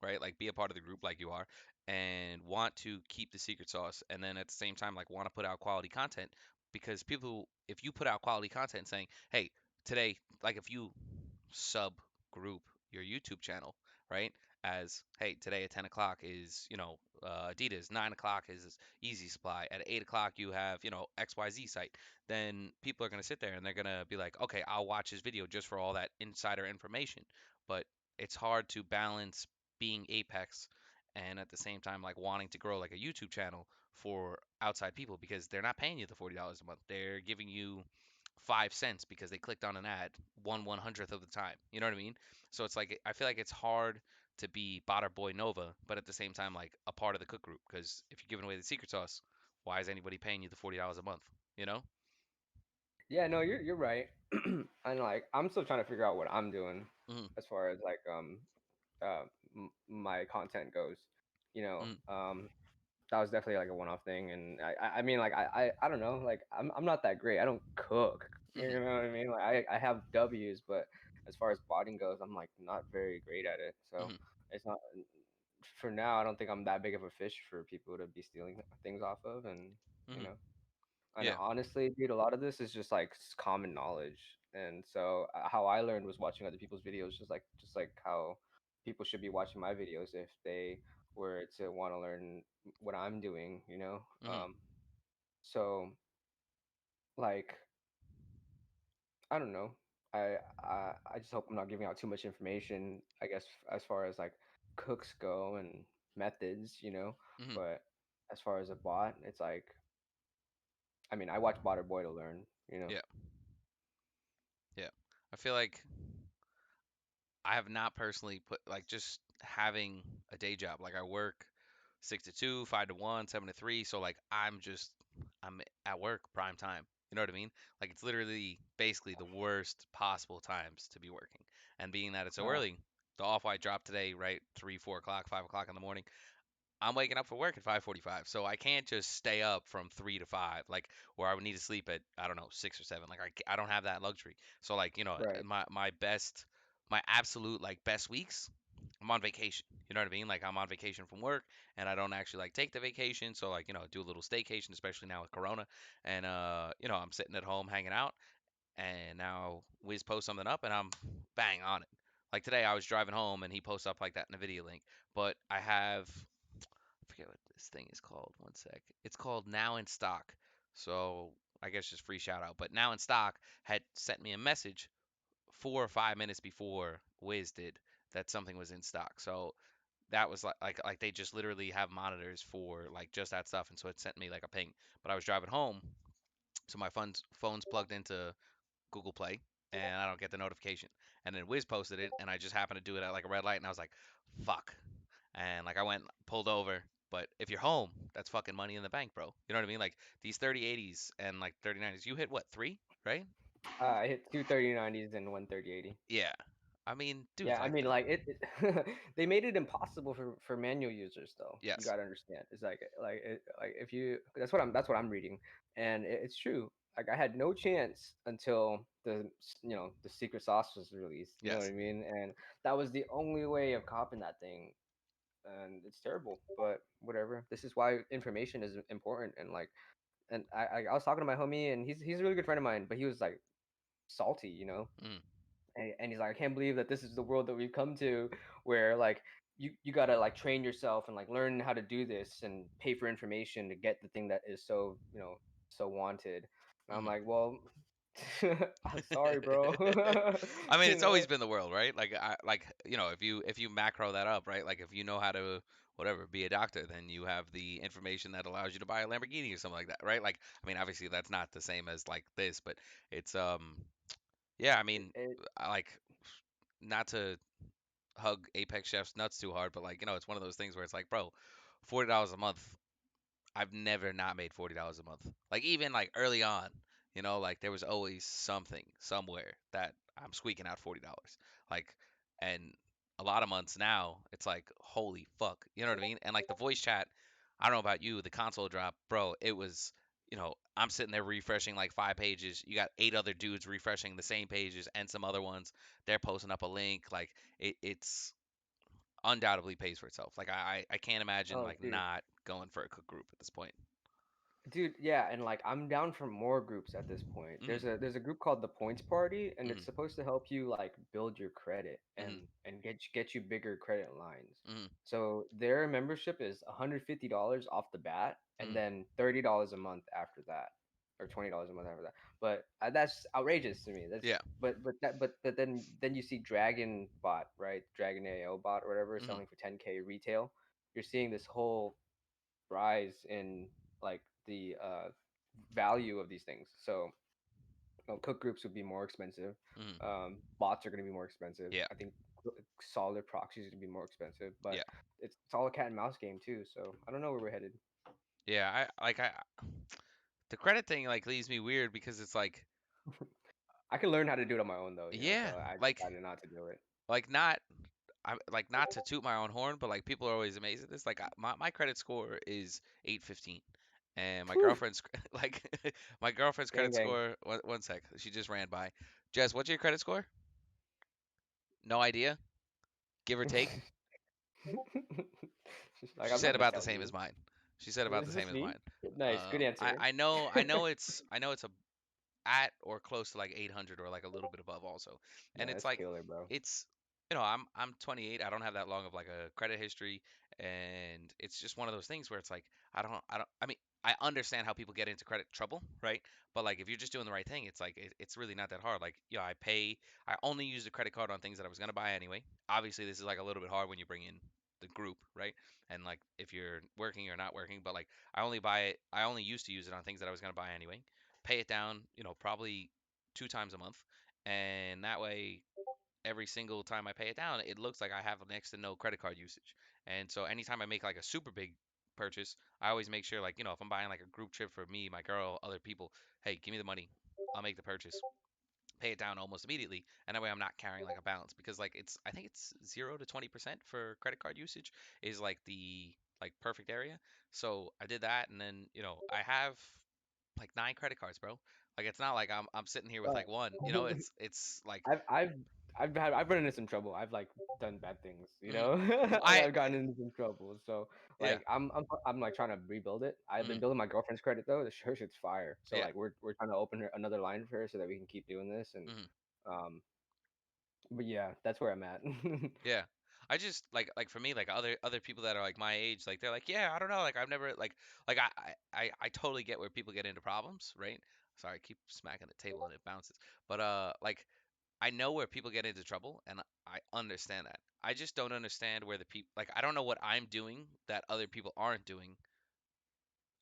right? Like be a part of the group like you are and want to keep the secret sauce and then at the same time like want to put out quality content because people if you put out quality content saying, "Hey, today like if you sub group your YouTube channel, right? As hey, today at 10 o'clock is Adidas, 9 o'clock is Easy Supply, at 8 o'clock you have XYZ site. Then people are gonna sit there and they're gonna be like, okay, I'll watch this video just for all that insider information. But it's hard to balance being Apex and at the same time like wanting to grow like a YouTube channel for outside people because they're not paying you the $40 a month. They're giving you 5 cents because they clicked on an ad 1/100th of the time. You know what I mean? So it's like I feel like it's hard to be Botter Boy Nova, but at the same time like a part of the cook group because if you're giving away the secret sauce, why is anybody paying you the $40 a month? You know? Yeah, no, you're right. And like I'm still trying to figure out what I'm doing Mm-hmm, as far as like my content goes. You know, mm-hmm, that was definitely like a one-off thing, and I mean like I don't know, like I'm not that great. I don't cook. You mm-hmm, know what I mean? Like I have W's, but as far as botting goes, I'm like not very great at it. So mm-hmm, it's not for now. I don't think I'm that big of a fish for people to be stealing things off of, and you mm-hmm. know. And Yeah. honestly, dude, a lot of this is just like common knowledge. And so how I learned was watching other people's videos, just like how people should be watching my videos if they were to want to learn what I'm doing. Mm-hmm, So like I don't know. I just hope I'm not giving out too much information, I guess, as far as like cooks go and methods. mm-hmm. But as far as a bot, it's like I mean, I watch Botter Boy to learn. Yeah. Yeah. I feel like I have not personally put like just having a day job. Like I work 6 to 2, 5 to 1, 7 to 3. So like I'm at work prime time. You know what I mean? Like it's literally basically the worst possible times to be working. And being that it's so Uh, early, the off white dropped today, right? 3, 4 o'clock, 5 o'clock in the morning. I'm waking up for work at 5:45, so I can't just stay up from 3 to 5, like where I would need to sleep at I don't know 6 or 7. Like I don't have that luxury. So like right. my absolute like best weeks, I'm on vacation. You know what I mean? Like I'm on vacation from work, and I don't actually like take the vacation. So like do a little staycation, especially now with Corona, and I'm sitting at home hanging out, and now Wiz posts something up, and I'm bang on it. Like today, I was driving home, and he posts up like that in a video link. But I forget what this thing is called. One sec. It's called Now in Stock. So I guess just free shout out. But Now in Stock had sent me a message 4 or 5 minutes before Wiz did that something was in stock. So that was like they just literally have monitors for like just that stuff, and so it sent me like a ping. But I was driving home, so my phone's plugged into Google Play, and I don't get the notification. And then Wiz posted it, and I just happened to do it at like a red light, and I was like, fuck. And like I went pulled over. But if you're home, that's fucking money in the bank, bro. You know what I mean? Like these 3080s and like 3090s, you hit what, three, right? I hit two 3090s and one 3080. Yeah. I mean, dude, Yeah, I like mean, like they made it impossible for manual users, though. You yes, gotta understand. It's like if you that's what I'm reading, and it's true. Like I had no chance until the secret sauce was released. You know what yes. I mean? And that was the only way of copying that thing, and it's terrible. But whatever. This is why information is important. And I was talking to my homie, and he's a really good friend of mine, but he was like salty, Mm, and he's like, I can't believe that this is the world that we've come to, where like you gotta like train yourself and like learn how to do this and pay for information to get the thing that is so so wanted. And I'm mm. like, well, I'm sorry, bro. I mean, you it's know, always been the world, right? Like if you macro that up, right? Like if you know how to whatever be a doctor, then you have the information that allows you to buy a Lamborghini or something like that, right? Like I mean, obviously that's not the same as like this, but it's yeah, I mean, it, I like not to hug Apex Chef's nuts too hard, but like, it's one of those things where it's like, bro, $40 a month. I've never not made $40 a month. Like even like early on, like there was always something somewhere that I'm squeaking out $40. Like, and a lot of months now, it's like, holy fuck. You know what I mean? And like the voice chat, I don't know about you, the console drop, bro, it was, I'm sitting there refreshing like 5 pages. You got 8 other dudes refreshing the same pages and some other ones. They're posting up a link. Like it's undoubtedly pays for itself. Like I can't imagine oh like dude. not going for a cook group at this point. Dude, yeah, and like I'm down for more groups at this point. Mhm, There's a group called the Points Party, and it's mhm, supposed to help you like build your credit and mhm, get you bigger credit lines. mhm, So their membership is $150 off the bat, and mhm. then $30 a month after that, or $20 a month after that. But that's outrageous to me. That's Yeah. but then you see Dragon Bot, right? Dragon AO bot or whatever, Mhm, selling for 10K retail. You're seeing this whole rise in like the value of these things. So cook groups would be more expensive. mhm. Bots are going to be more expensive. Yeah. I think solid proxies are going to be more expensive, but Yeah. it's all a cat and mouse game too. So I don't know where we're headed. Yeah. I the credit thing like leaves me weird because it's I can learn how to do it on my own though, so yeah, I like decided not to do it. like not I like not to toot my own horn, but like people are always amazed at this. Like my credit score is 815, and my Whew, girlfriend's like my girlfriend's gang credit gang. score. One sec, she just ran by. Jess, what's your credit score? No idea, give or take. She's like, She I'm said not gonna about the tell same as you. mine. She said about the Is same this as me? mine. Nice, good answer. I know it's a at or close to like 800 or like a little bit above also. And No, it's that's like killer, bro. it's I'm 28. I don't have that long of like a credit history, and it's just one of those things where it's like I mean I understand how people get into credit trouble, right? But like if you're just doing the right thing, it's like it's really not that hard. Like, I only use the credit card on things that I was going to buy anyway. Obviously, this is like a little bit hard when you bring in the group, right? And like if you're working or not working, but like I only used to use it on things that I was going to buy anyway, pay it down, probably 2 times a month, and that way every single time I pay it down, it looks like I have next to no credit card usage. And so anytime I make like a super big purchase, I always make sure, like, if I'm buying like a group trip for me, my girl, other people, hey, give me the money. I'll make the purchase, pay it down almost immediately, and that way I'm not carrying like a balance, because like I think it's 0 to 20% for credit card usage is like the like perfect area. So I did that, and then I have like 9 credit cards, bro. Like it's not like I'm sitting here with But like one. It's like I've I've I've run into some trouble. I've like done bad things, you mhm. know. Like I I've gotten into some trouble. So yeah, like I'm like trying to rebuild it. I've been mhm, building my girlfriend's credit though. Her shit's fire. So yeah, like we're trying to open her another line for her so that we can keep doing this. And mhm, um, but yeah, that's where I'm at. yeah. I just like for me, like other people that are like my age, like they're like, yeah, I don't know, like I've never like I totally get where people get into problems, right? Sorry, I keep smacking the table and it bounces. But like I know where people get into trouble, and I understand that. I just don't understand where the people, like, I don't know what I'm doing that other people aren't doing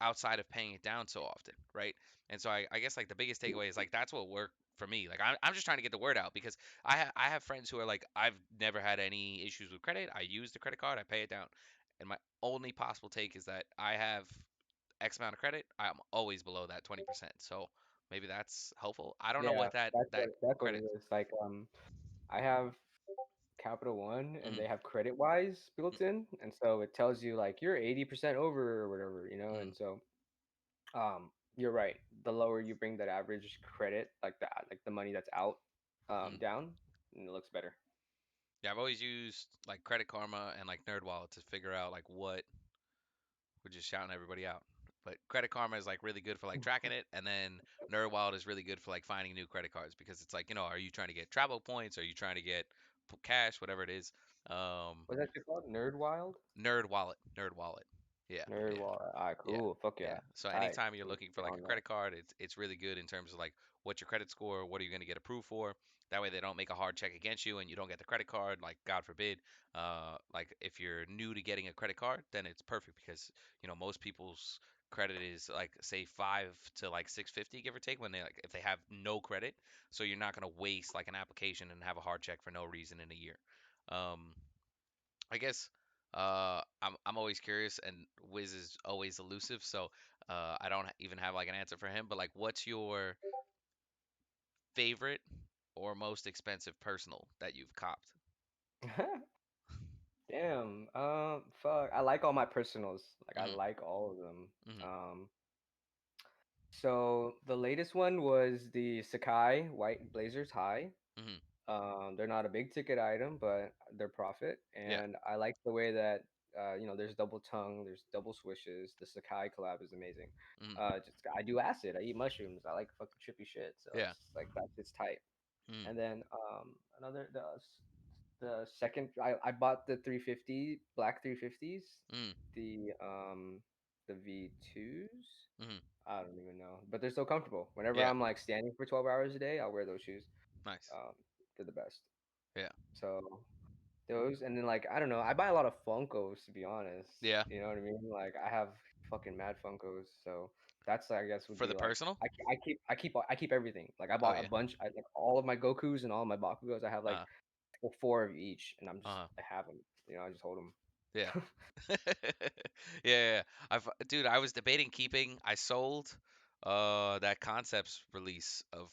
outside of paying it down so often, right? And so I guess like the biggest takeaway is like that's what worked for me. Like I'm just trying to get the word out, because I have friends who are like, I've never had any issues with credit. I use the credit card, I pay it down, and my only possible take is that I have X amount of credit. I'm always below that 20%. So maybe that's helpful. I don't know Yeah, what that that's what it credit. is. Like I have Capital One and Mm, they have credit wise built in, and so it tells you like you're 80% over or whatever, you know. mm, And so you're right. The lower you bring that average credit, like the money that's out, mm. down, and it looks better. Yeah, I've always used like Credit Karma and like NerdWallet to figure out like what we're just shouting everybody out. But Credit Karma is like really good for like tracking it, and then NerdWallet is really good for like finding new credit cards, because it's like, are you trying to get travel points? Are you trying to get cash? Whatever it is. Um, What's that shit called? Nerd Wild? Nerd Wallet. Yeah, Nerd yeah. Wild. All right, Yeah, cool. Fuck yeah. yeah. So Tight. anytime you're Need to looking for get like a on that. credit card, it's really good in terms of like what's your credit score, what are you going to get approved for. That way they don't make a hard check against you and you don't get the credit card. Like God forbid, like if you're new to getting a credit card, then it's perfect, because most people's credit is like say 5 to like 650, give or take, when they like if they have no credit. So you're not going to waste like an application and have a hard check for no reason in a year. Um, I guess I'm always curious, and Wiz is always elusive, so I don't even have like an answer for him. But like, what's your favorite or most expensive personal that you've copped? Damn. Fuck. I like all my personals. Like I Mhm, like all of them. mhm, Um, so the latest one was the Sakai white blazer tie. mhm. They're not a big ticket item, but they're profit. Yeah. And I like the way that there's double tongue, there's double swishes. The Sakai collab is amazing. Mhm. Just I do acid, I eat mushrooms, I like fucking trippy shit. So Yeah. it's just like that's it's tight. Mhm. And then another the second I bought the 350 black 350s, Mhm. the V2s. Mhm. I don't even know, but they're so comfortable. Whenever Yeah. I'm like standing for 12 hours a day, I'll wear those shoes. Nice. Um, they're the best. Yeah. So those, and then like I don't know, I buy a lot of Funkos to be honest. Yeah. You know what I mean? Like I have fucking mad Funkos, so that's I guess would For the be like personal? I keep everything. Like I Oh bought a yeah. bunch, like all of my Gokus and all of my Bakugos. I have like Uh. four of each, and Uh. I have them. You know, I just hold Yeah. them. Yeah, yeah. Dude, I was debating keeping. I sold that concepts release of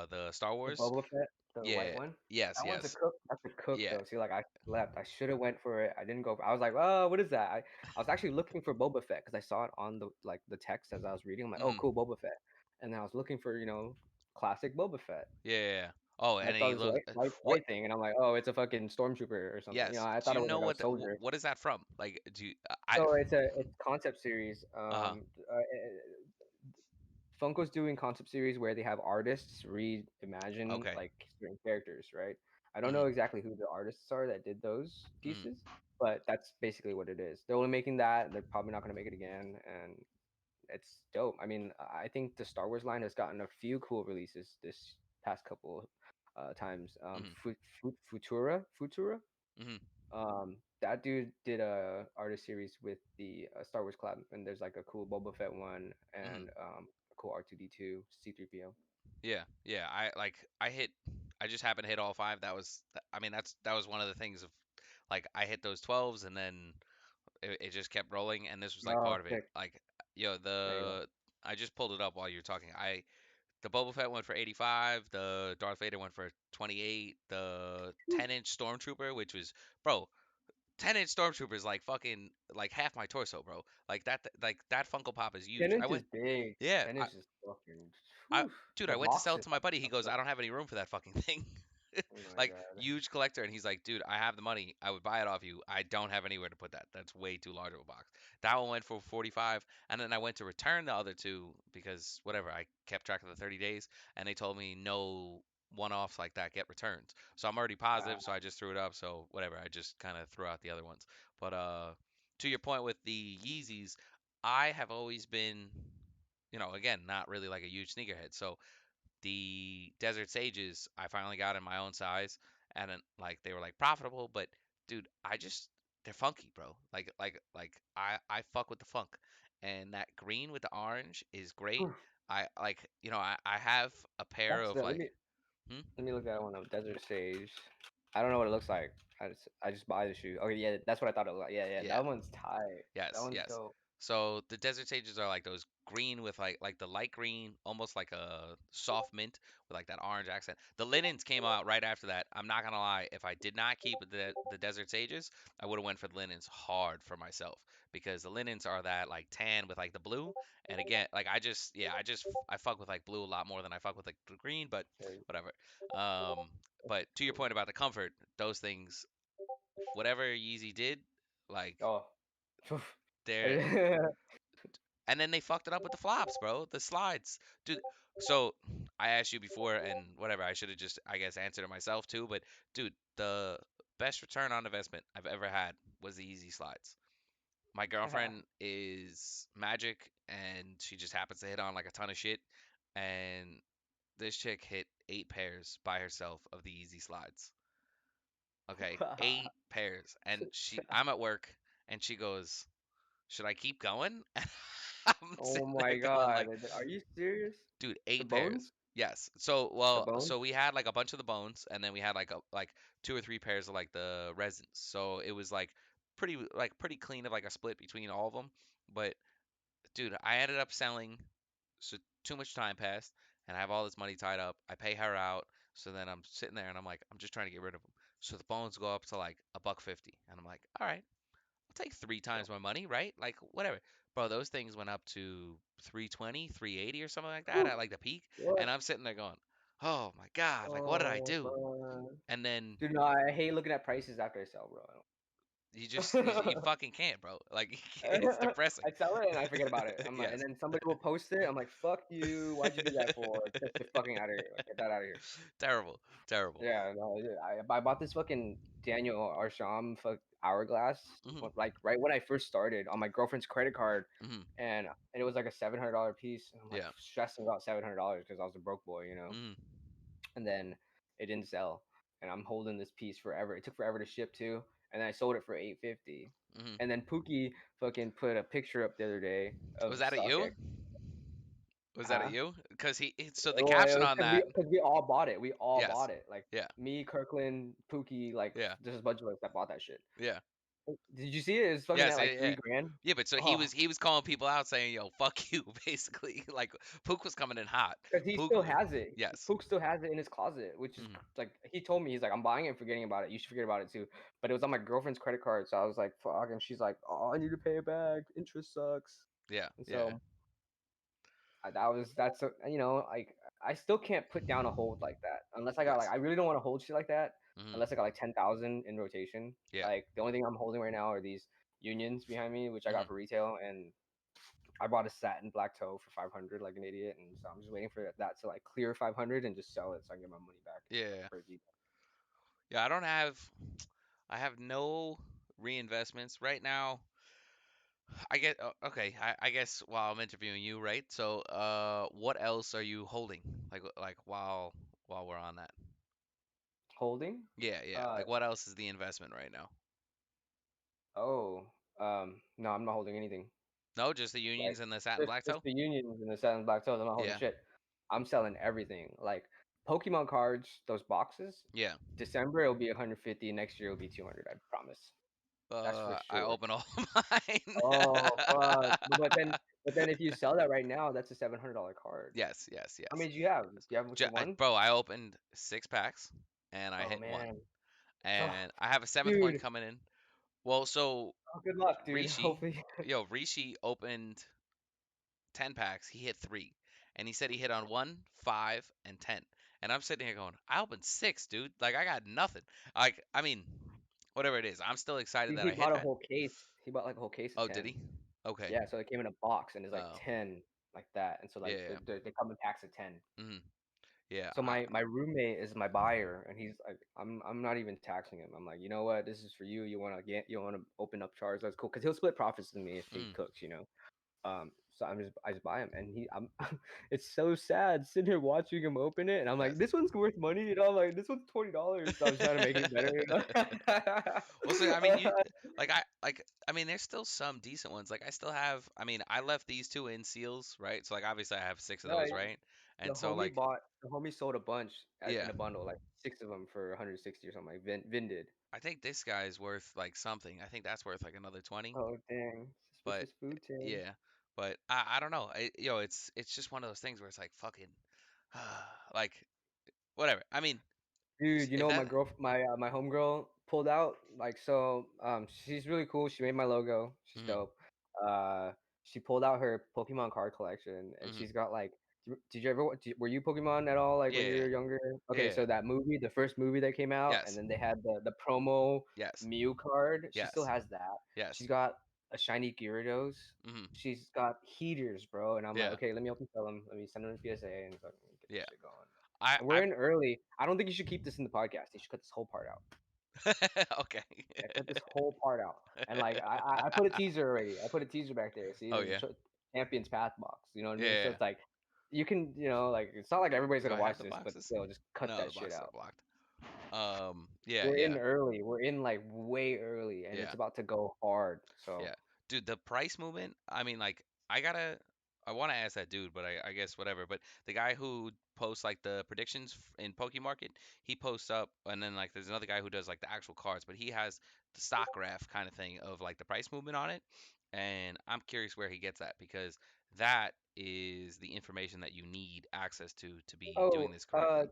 the Star The Wars. Boba Fett, the white Yeah. one. Yes, That one's a yes. cook. That's a cook Yeah. though. See, like I slept. I should have went for it. I didn't go. I was like, oh, what is that? I was actually looking for Boba Fett because I saw it on the text as I was reading. I'm like, oh, Hmm. cool, Boba Fett. And then I was looking for classic Boba Fett. Yeah, yeah, yeah. Oh, And I and saw he this look what white thing, and I'm like, oh, it's a fucking stormtrooper or something. yes. I Do thought you it was know like a what soldier. what is that from? Like do you I So it's concept series. uh-huh. Funko's doing concept series where they have artists reimagine Okay. like certain characters, right? I don't know Mhm. exactly who the artists are that did those Mhm. pieces, but that's basically what it is. They're only making that. They're probably not going to make it again, and it's dope. I mean, I think the Star Wars line has gotten a few cool releases this past couple times. Mhm. Futura, Mhm. that dude did a artist series with the Star Wars collab, and there's like a cool Boba Fett one Mhm. and a cool R2D2 C3PO. Yeah. Yeah. I like I hit I just happened to hit all five. I mean, that was one of the things of like I hit those 12s and then it just kept rolling, and this was like Oh, part of it. sick. Like, yo, There you go. I just pulled it up while you were talking. The Boba Fett went for 85, the Darth Vader went for 28, the 10-inch Stormtrooper, which was, bro, 10-inch Stormtrooper is like fucking like half my torso, bro. Like that Funko Pop is 10 huge. I inches went, big. yeah, 10 inches fucking. I Whew, dude, I the went to sell it boxes to my buddy. He are goes, I sick. don't have any room for that fucking thing. Oh my Like god. huge collector, and he's like, dude, I have the money. I would buy it off you. I don't have anywhere to put that. That's way too large of a box. That one went for 45, and then I went to return the other two because whatever. I kept track of the 30 days, and they told me no one-offs like that get returned. So I'm already positive, so I just threw it up. So whatever. I just kind of threw out the other ones. But to your point with the Yeezys, I have always been, again, not really like a huge sneakerhead. So the Desert Sages I finally got in my own size, and then, like they were like profitable, but dude, they're funky, bro. I fuck with the funk, and that green with the orange is great. Whew. I have a pair That's of the like, hmm? let me look at one of Desert Sage. I don't know what it looks like. I just buy the shoe. Okay, yeah, that's what I thought it looked like. Yeah, yeah, Yeah. that one's tight. That Yes, one's yes. dope. So the desert sages are like those green with like the light green, almost like a soft mint with like that orange accent. The linens came out right after that. I'm not gonna lie, if I did not keep the desert sages, I would have went for the linens hard for myself because the linens are that like tan with like the blue. And again, like I fuck with like blue a lot more than I fuck with like the green, but Okay. whatever. Um, but to your point about the comfort, those things, whatever Yeezy did, like Oh. they're and then they fucked it up with the flops, bro. The slides, dude. So I asked you before, and whatever. I should have just, I guess, answered it myself too. But dude, the best return on investment I've ever had was the Easy Slides. My girlfriend is magic, and she just happens to hit on like a ton of shit. And this chick hit 8 pairs by herself of the Easy Slides. Okay, 8 pairs, and I'm at work, and she goes, "Should I keep going?" And I'm Oh sitting there my going god. like, Are you serious? dude, The 8 pairs. bones? Yes. So, The well, bones? so we had like a bunch of the bones, and then we had like 2 or 3 pairs of like the resins. So it was like pretty clean of like a split between all of them. But dude, I ended up selling. So too much time passed, and I have all this money tied up. I pay her out. So then I'm sitting there, and I'm like, I'm just trying to get rid of them. So the bones go up to like a buck 50, and I'm like, all right, I'll take 3 times my money, right? Like whatever. Bro, those things went up to 320, 380 or something like that Whew. at like the peak. And What? I'm sitting there going, "Oh my God, like what did I Oh do?" man. And then Dude, no, I hate looking at prices after I sell, you bro. fucking can't, bro. Like it's depressing. I sell it and I forget about it. I'm like, and Yes. then somebody will post it. I'm like, fuck you. Why'd you do that for? Get fucking out of here. Like, get that out of here. Terrible. Terrible. Yeah, no, yeah, I bought this fucking Daniel Arsham hourglass Mhm. like right when I first started on my girlfriend's credit card, Mhm. and it was like a $700 piece. And I'm like Yeah. stressing about $700 because I was a broke boy. Mhm. And then it didn't sell, and I'm holding this piece forever. It took forever to ship too, and then I sold it for 850. Mhm. And then Pookie fucking put a picture up the other day of Was that at you? StockX. Was that at Huh? you? Because so the Well, it caption was on because we that. because we all bought it. We all Yes. bought it. Like Yeah. me, Kirkland, Pookie, like Yeah. there's a bunch of us that bought that shit. Yeah. Did you see it? It's fucking at Yes, like yeah, three yeah. grand. Yeah, but so he Oh, was he was calling people out saying, "Yo, fuck you," basically. Like Pook was coming in hot. because he Pook, still has it. yes. Pook still has it in his closet, which is Mhm. like he told me he's like I'm buying it and forgetting about it. You should forget about it too. But it was on my girlfriend's credit card, so I was like, fuck. And she's like, oh, I need to pay it back. Interest sucks. Yeah, And yeah. so like I still can't put down a hold like that unless I got like Yes. I really don't want to hold shit like that Mhm. unless I got like 10,000 in rotation. Yeah. Like the only thing I'm holding right now are these unions behind me, which I got Mhm. for retail, and I bought a satin black toe for 500 like an idiot, and so I'm just waiting for that to like clear 500 and just sell it so I can get my money back Yeah. for retail. Yeah, I have no reinvestments right now. I get okay, I guess while I'm interviewing you, right? So, what else are you holding? Like while we're on that. Holding? Yeah, yeah. Uh Like what else is the investment right now? oh, no, I'm not holding anything. No, just the Like unions and the satin just black just toe? the unions and the satin black toes. I'm not holding Yeah. shit. I'm selling everything. Like Pokemon cards, those boxes. Yeah. December it'll be 150. Next year it'll be 200. I promise. That's for I sure. open all mine. Oh fuck! But then if you sell that right now, that's a $700 card. Yes, yes, How yes, many do you have? Do yes. you have just one? Bro, I opened 6 packs and I Oh hit one, man. Oh, and I have a seventh one dude. coming in. Well, so Oh, good luck, dude. Rishi, Hopefully. Rishi opened 10 packs. He hit three, and he said he hit on 1, 5, and 10. And I'm sitting here going, I opened six, dude. Like I got nothing. Like I mean, whatever it is, I'm still excited Dude, that he I hit bought a that. whole case. He bought like a whole case of Oh, did 10. he? Okay. Yeah, so it came in a box and it's like Oh, 10 like that. And so yeah, like yeah. they come in packs of 10. Hmm. Yeah. So my roommate is my buyer and he's like I'm not even taxing him. I'm like, "You know what? This is for you. You want to open up jars. That's cool cuz he'll split profits with me if he Mm, cooks, you know." So I just buy him, and I'm it's so sad sitting here watching him open it, and I'm like, yes. this one's worth money, you know. I'm like, this one's $20. So I was trying to make it better, you Well, so I mean, you know. I mean, there's still some decent ones. Like I still have. I mean, I left these two in seals, right? So like obviously I have six of those, Right. right? And so like The homie sold a bunch yeah, in a bundle, like six of them for 160 or something. Like Vin did. I think this guy's worth like something. I think that's worth like another 20. Oh dang, But suspicious food chain. yeah, but I don't know. It's just one of those things where it's like fucking like whatever. I mean, Dude, you if know that my homegirl pulled out like so she's really cool. She made my logo. She's mhm, dope. Uh she pulled out her Pokemon card collection and mhm. she's got like did you ever were you Pokemon at all like when you Yeah, were younger? Okay, yeah, so that movie, the first movie that came out and yes, then they had the promo yes, Mew card. She still yes, has that. yes. She's got a shiny Gyarados. Mhm. She's got heaters, bro, and I'm like, Yeah, okay, let me help you sell them. Let me send them to PSA and fucking get this yeah. shit going. And we're I in early. I don't think you should keep this in the podcast. You should cut this whole part out. okay. Yeah, cut this whole part out. And like I put a teaser already. I put a teaser back there. See, Oh there's a yeah, Champions Path box. You know what I yeah, mean? So yeah. it's like you can, like it's not like everybody's Do gonna I have watch the this, but boxes? still, just cut No, the that shit boxes are out. blocked. Yeah, We're in yeah, early. We're in like way early, and yeah. it's about to go hard. So Yeah, dude, the price movement. I mean, like, I gotta, I want to ask that dude, but I guess whatever. But the guy who posts like the predictions in Pokemarket, he posts up, and then like there's another guy who does like the actual cards, but he has the stock graph kind of thing of like the price movement on it. And I'm curious where he gets that because that is the information that you need access to be doing oh, this correctly.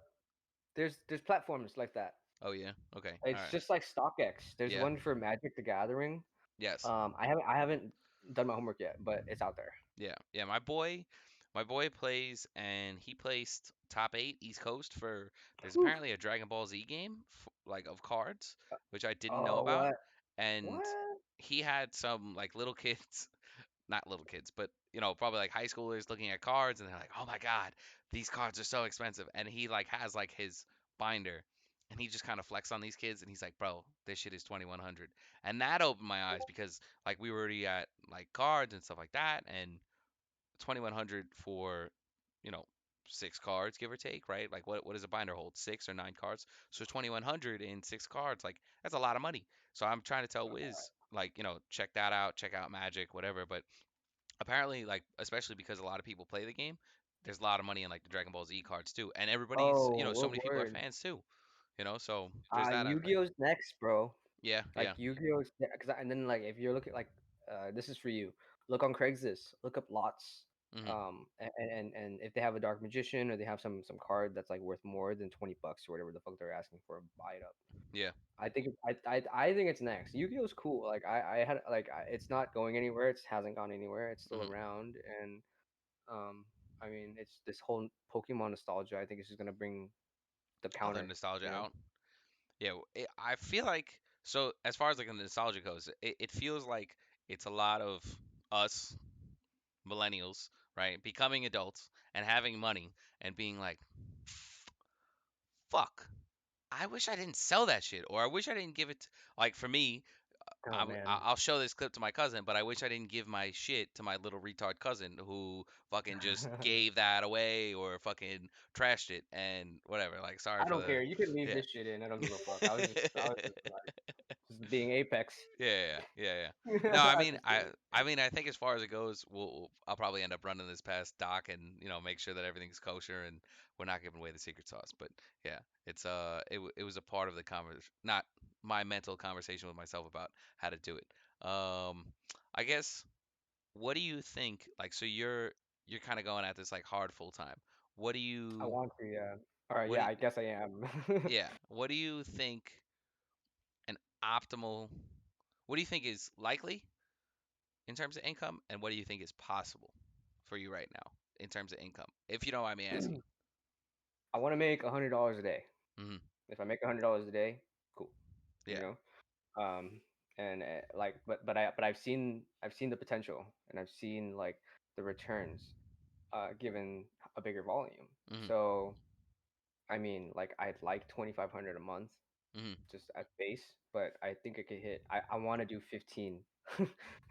there's platforms like that. Oh yeah, okay, all It's right, just like StockX. There's yeah, one for Magic the Gathering. yes. I haven't done my homework yet, but it's out there. Yeah, yeah. My boy plays, and he placed top eight East Coast for. There's Whew. apparently a Dragon Ball Z game, like of cards, which I didn't know Oh, about, what? and What? he had some like little kids, not little kids, but probably like high schoolers looking at cards, and they're like, "Oh my God, these cards are so expensive," and he like has like his binder. And he just kind of flexed on these kids, and he's like, "Bro, this shit is 2100," and that opened my eyes because like we were already at like cards and stuff like that, and 2100 for you know 6 cards give or take, right? Like what does a binder hold, 6 or 9 cards? So 2100 in 6 cards, like that's a lot of money. So I'm trying to tell Wiz, like, check that out, check out Magic, whatever. But apparently, like, especially because a lot of people play the game, there's a lot of money in like the Dragon Ball Z cards too, and everybody's, Oh, so what many people are word? fans too, so there's that aspect. Yu-Gi-Oh's next, bro. Yeah, Like yeah. Yu-Gi-Oh's, and then like if you're looking like, this is for you. Look on Craigslist. Look up lots. Hmm. And if they have a Dark Magician or they have some card that's like worth more than $20 or whatever the fuck they're asking for, buy it up. Yeah. I think I think it's next. Yu-Gi-Oh's cool. Like I had like it's not going anywhere. It hasn't gone anywhere. It's still Hmm. around, and um, I mean it's this whole Pokemon nostalgia. I think it's just gonna bring the Other counter. nostalgia You know. out. Yeah, I feel like, so as far as like the nostalgia goes, it feels like it's a lot of us millennials, right, becoming adults and having money and being like, fuck, I wish I didn't sell that shit, or I wish I didn't give it. Like for me, Oh man. I'll show this clip to my cousin, but I wish I didn't give my shit to my little retard cousin who fucking just gave that away or fucking trashed it and whatever. Like, sorry I for don't the, care. You can leave yeah. this shit in. I don't give a fuck. I was just like, just being Apex. Yeah. No, I just being I mean, I think as far as it goes, I'll probably end up running this past Doc and make sure that everything's kosher and we're not giving away the secret sauce. But yeah, it was a part of the conversation, not my mental conversation with myself about how to do it. I guess what do you think? Like, so you're kind of going at this like hard full time. What do I you want to, yeah. All right, what do yeah, you, I guess I am. yeah, what do you think an optimal? What do you think is likely in terms of income, and what do you think is possible for you right now in terms of income, if you don't mind me asking? I want to make $100 a day. Hmm. If I make $100 a day, cool. You Yeah. know, um, and like, but I've seen the potential, and I've seen like the returns, given a bigger volume. Hmm. So I mean, like I'd like 2,500 a month, Hmm. just at base, but I think I could hit. I want to do 15. Yeah.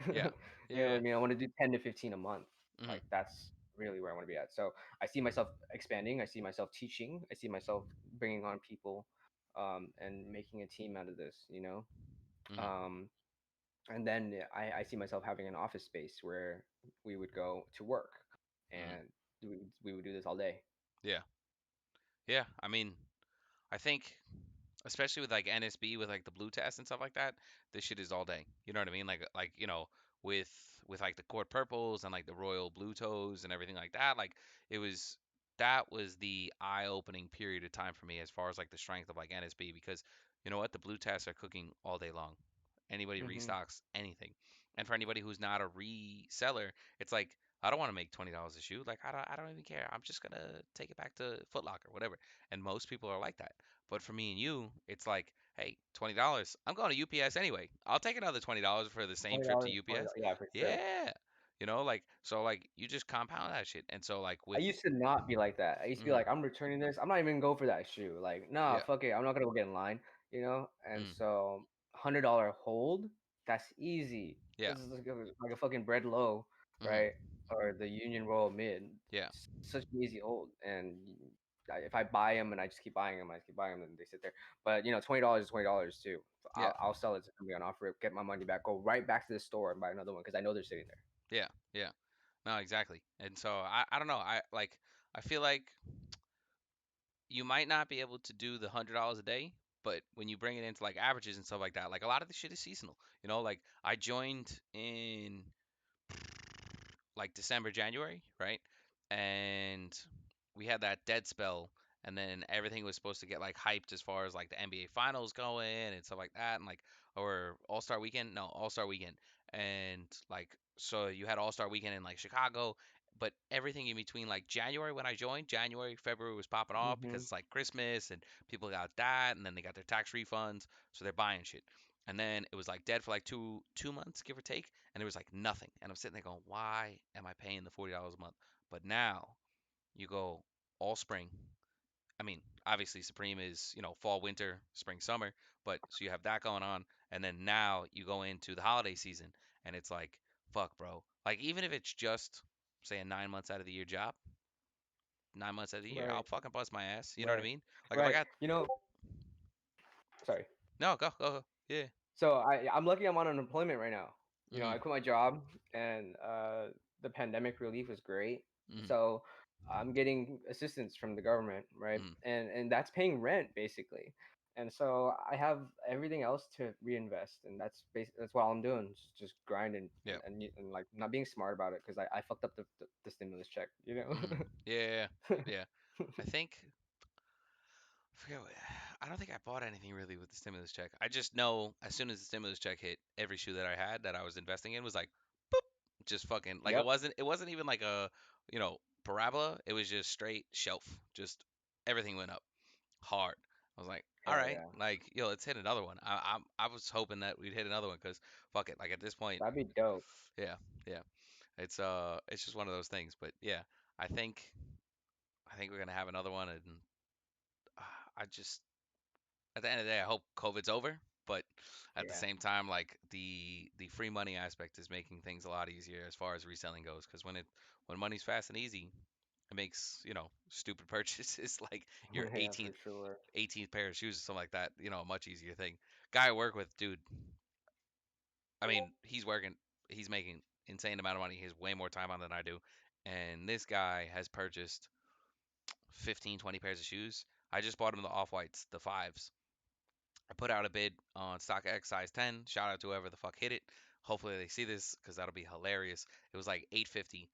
You know what Yeah. I mean? I want to do 10 to 15 a month. Hmm. Like that's really where I want to be at. So I see myself expanding. I see myself teaching. I see myself bringing on people, and making a team out of this. Hmm. Um, and then I see myself having an office space where we would go to work, Hmm. and we would do this all day. Yeah. Yeah. I mean, I think especially with like NSB with like the blue test and stuff like that, this shit is all day. You know what I mean? Like with like the court purples and like the royal blue toes and everything like that. Like it was that was the eye-opening period of time for me as far as like the strength of like NSB because you know what? The blue tests are cooking all day long. Anybody Hmm. restocks anything. And for anybody who's not a reseller, it's like I don't want to make $20 a shoe. Like I don't even care. I'm just gonna take it back to Foot Locker, whatever. And most people are like that. But for me and you, it's like, hey, $20. I'm going to UPS anyway. I'll take another $20 for the same trip to $20, UPS. yeah, for sure. Yeah. Like so like you just compound that shit. And so like I with used to not be like that. I used to be mhm, like, I'm returning this. I'm not even gonna go for that shoe. Like, nah, yeah. fuck it. I'm not gonna go get in line, you know? And Mm, so $100 hold, that's easy. yeah. This is like a fucking bread low, Mhm, right? Or the Union Royal Mid. yeah. Such an easy hold. And if I buy them and I just keep buying them, I just keep buying them, and they sit there. But $20 is $20 too. Yeah. I'll sell it to somebody on offer, get my money back, go right back to the store and buy another one because I know they're sitting there. Yeah. Yeah. No, exactly. And so I don't know. I feel like you might not be able to do the $100 a day, but when you bring it into like averages and stuff like that, like a lot of the shit is seasonal. Like I joined in like December, January, right? And we had that dead spell, and then everything was supposed to get like hyped as far as like the NBA Finals going and stuff like that, and like or All Star Weekend, no All Star Weekend, and like so you had All Star Weekend in like Chicago, but everything in between like January when I joined, January, February was popping off because Hmm. it's like Christmas and people got that, and then they got their tax refunds, so they're buying shit. And then it was like dead for like two months, give or take, and there was like nothing. And I'm sitting there going, why am I paying the $40 a month? But now you go all spring. I mean, obviously Supreme is, fall, winter, spring, summer, but so you have that going on. And then now you go into the holiday season and it's like, fuck, bro. Like, even if it's just, say, a 9 months out of the year job, 9 months out of the year, I'll Right, fucking bust my ass. You know what I right, mean? Like, if I right. got, Sorry. no, go. Yeah. So I'm lucky I'm on unemployment right now. Mm I quit my job, and the pandemic relief was great. hmm. Mm So I'm getting assistance from the government, right? hmm. Mm. And that's paying rent basically. And so I have everything else to reinvest, and that's what I'm doing, just grinding, Yeah. and like not being smart about it because I fucked up the stimulus check, you know. Mm. Yeah. Yeah. I think I forget what, I don't think I bought anything really with the stimulus check. I just know as soon as the stimulus check hit, every shoe that I had that I was investing in was like, boop, just fucking like Yep. it wasn't even like a parabola. It was just straight shelf. Just everything went up hard. I was like, all Hell right, yeah. like let's hit another one. I was hoping that we'd hit another one because fuck it. Like at this point, That'd be dope. yeah, yeah. It's just one of those things. But yeah, I think I think we're gonna have another one, and I just at the end of the day, I hope COVID's over But at the Yeah. same time, like the free money aspect is making things a lot easier as far as reselling goes. Because when money's fast and easy, it makes stupid purchases like your Yeah, for sure. 18th pair of shoes or something like that, a much easier thing. Guy I work with, dude, I mean, he's making insane amount of money. He has way more time on than I do. And this guy has purchased 15, 20 pairs of shoes. I just bought him the off-whites, the fives. I put out a bid on StockX size 10. Shout out to whoever the fuck hit it. Hopefully they see this because that'll be hilarious. It was like 850.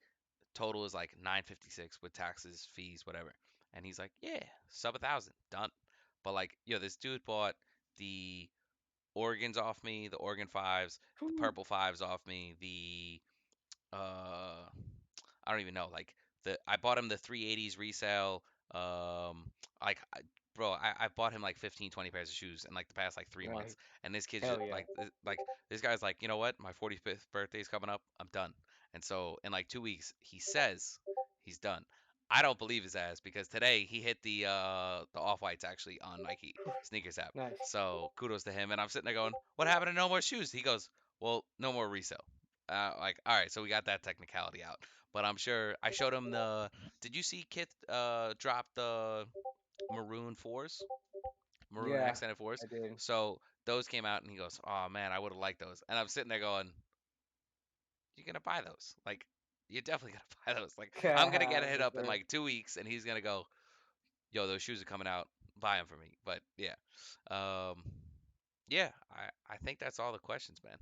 Total is like 956 with taxes, fees, whatever. And he's like, yeah, sub 1,000, done. But like, this dude bought the Oregons off me, the Oregon fives, the Whew. purple fives off me, the uh I don't even know. Like I bought him the 380s resale. Like bro, I bought him like 15, 20 pairs of shoes in like the past like 3 months. Nice. And this kid's Hell just yeah. like this guy's like, you know what? My 45th birthday's coming up. I'm done. And so in like 2 weeks, he says he's done. I don't believe his ass because today he hit the off whites actually on Nike sneakers app. Nice. So kudos to him. And I'm sitting there going, what happened to no more shoes? He goes, well, no more resale. Like, all right, so we got that technicality out. But I'm sure I showed him the. Did you see Kith drop the maroon fours, maroon Yeah, extended fours? I did. So those came out, and he goes, "Oh man, I would have liked those." And I'm sitting there going, "You're gonna buy those? Like, you're definitely gonna buy those. Like, I'm gonna get a hit For up in sure. like 2 weeks, and he's gonna go, yo, those shoes are coming out. Buy them for me." But yeah, um, yeah, I think that's all the questions, man.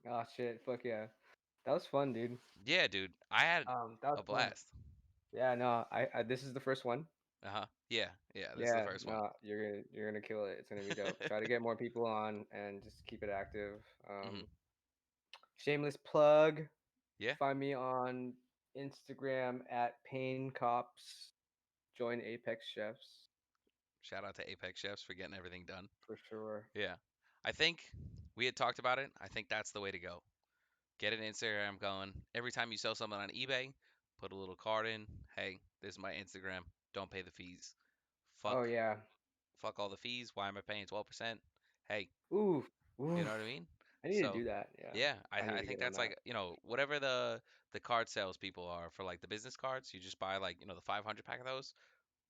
Oh shit. Fuck yeah. That was fun, dude. Yeah, dude, I had That was a fun. blast. Yeah, no, I this is the first one. Uh-huh. Yeah, yeah, this is the Yeah, first one. no, you're gonna kill it. It's gonna be dope. Try to get more people on and just keep it active. Hmm. Shameless plug. Yeah. Find me on Instagram at Pain Cops. Join Apex Chefs Shout out to Apex Chefs for getting everything done. for sure. Yeah. I think we had talked about it. I think that's the way to go. Get an Instagram going. Every time you sell something on eBay, put a little card in. Hey, this is my Instagram. Don't pay the fees. Oh Fuck yeah. fuck all the fees. Why am I paying 12%? Hey, Oof. you Oof. know what I mean? I need to So, do that. Yeah. yeah, I need I to think get on that's that. like, whatever the card sales people are for like the business cards, you just buy like, the 500 pack of those,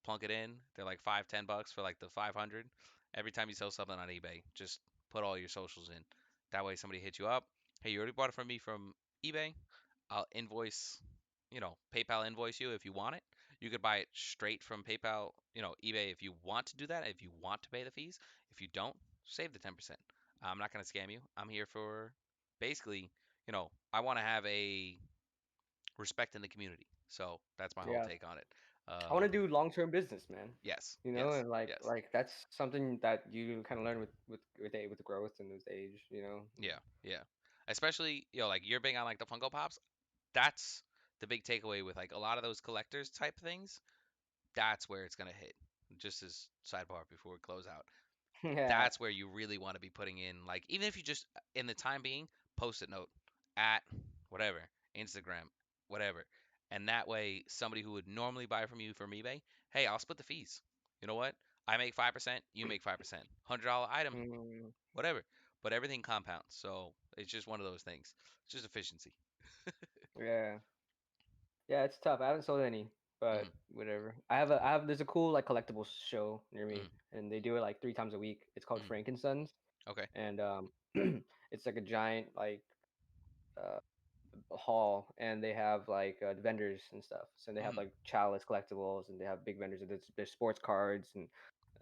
plunk it in. They're like 5, $10 for like the 500. Every time you sell something on eBay, just put all your socials in. That way, somebody hits you up. Hey, you already bought it from me from eBay. I'll invoice, PayPal invoice you if you want it. You could buy it straight from PayPal, eBay if you want to do that. If you want to pay the fees. If you don't, save the 10%. I'm not going to scam you. I'm here for basically, I want to have a respect in the community. So that's my whole Yeah. take on it. I want to Um, do long-term business, man. Yes, You know, yes, and like yes. like that's something that you kind of learn with growth and with age. You know. Yeah, yeah. Especially, like you're big on like the Funko Pops. That's the big takeaway with like a lot of those collectors type things. That's where it's gonna hit. Just as sidebar before we close out. Yeah. That's where you really want to be putting in like even if you just in the time being post-it note at whatever, Instagram, whatever. And that way somebody who would normally buy from you from eBay, hey, I'll split the fees. You know what? I make 5%, you make 5%. $100 item, Mm, whatever. But everything compounds, so it's just one of those things. It's just efficiency. yeah. Yeah, it's tough. I haven't sold any, but Hmm. whatever. I have there's a cool like collectibles show near me, Hmm. and they do it like 3 times a week. It's called Hmm. Frankensons, Okay. and it's like a giant like uh hall, and they have like vendors and stuff. So they have Hmm. like chalice collectibles, and they have big vendors. And there's sports cards and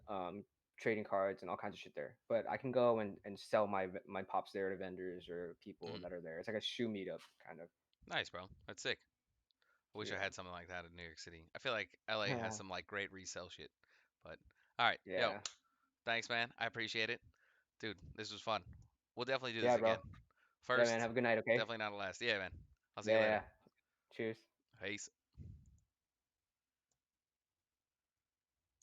um trading cards and all kinds of shit there. But I can go and sell my pops there to vendors or people Hmm. that are there. It's like a shoe meetup kind of. Nice, bro. That's sick. I wish I Yeah. had something like that in New York City. I feel like LA has some like great resale shit. But all right, yo, Yeah. thanks, man. I appreciate it, dude. This was fun. We'll definitely do this Yeah, bro. again. Yeah, man. First, Have a good night, okay? definitely not a last. Yeah, man. I'll see Yeah, you yeah, later. yeah. Cheers. Peace.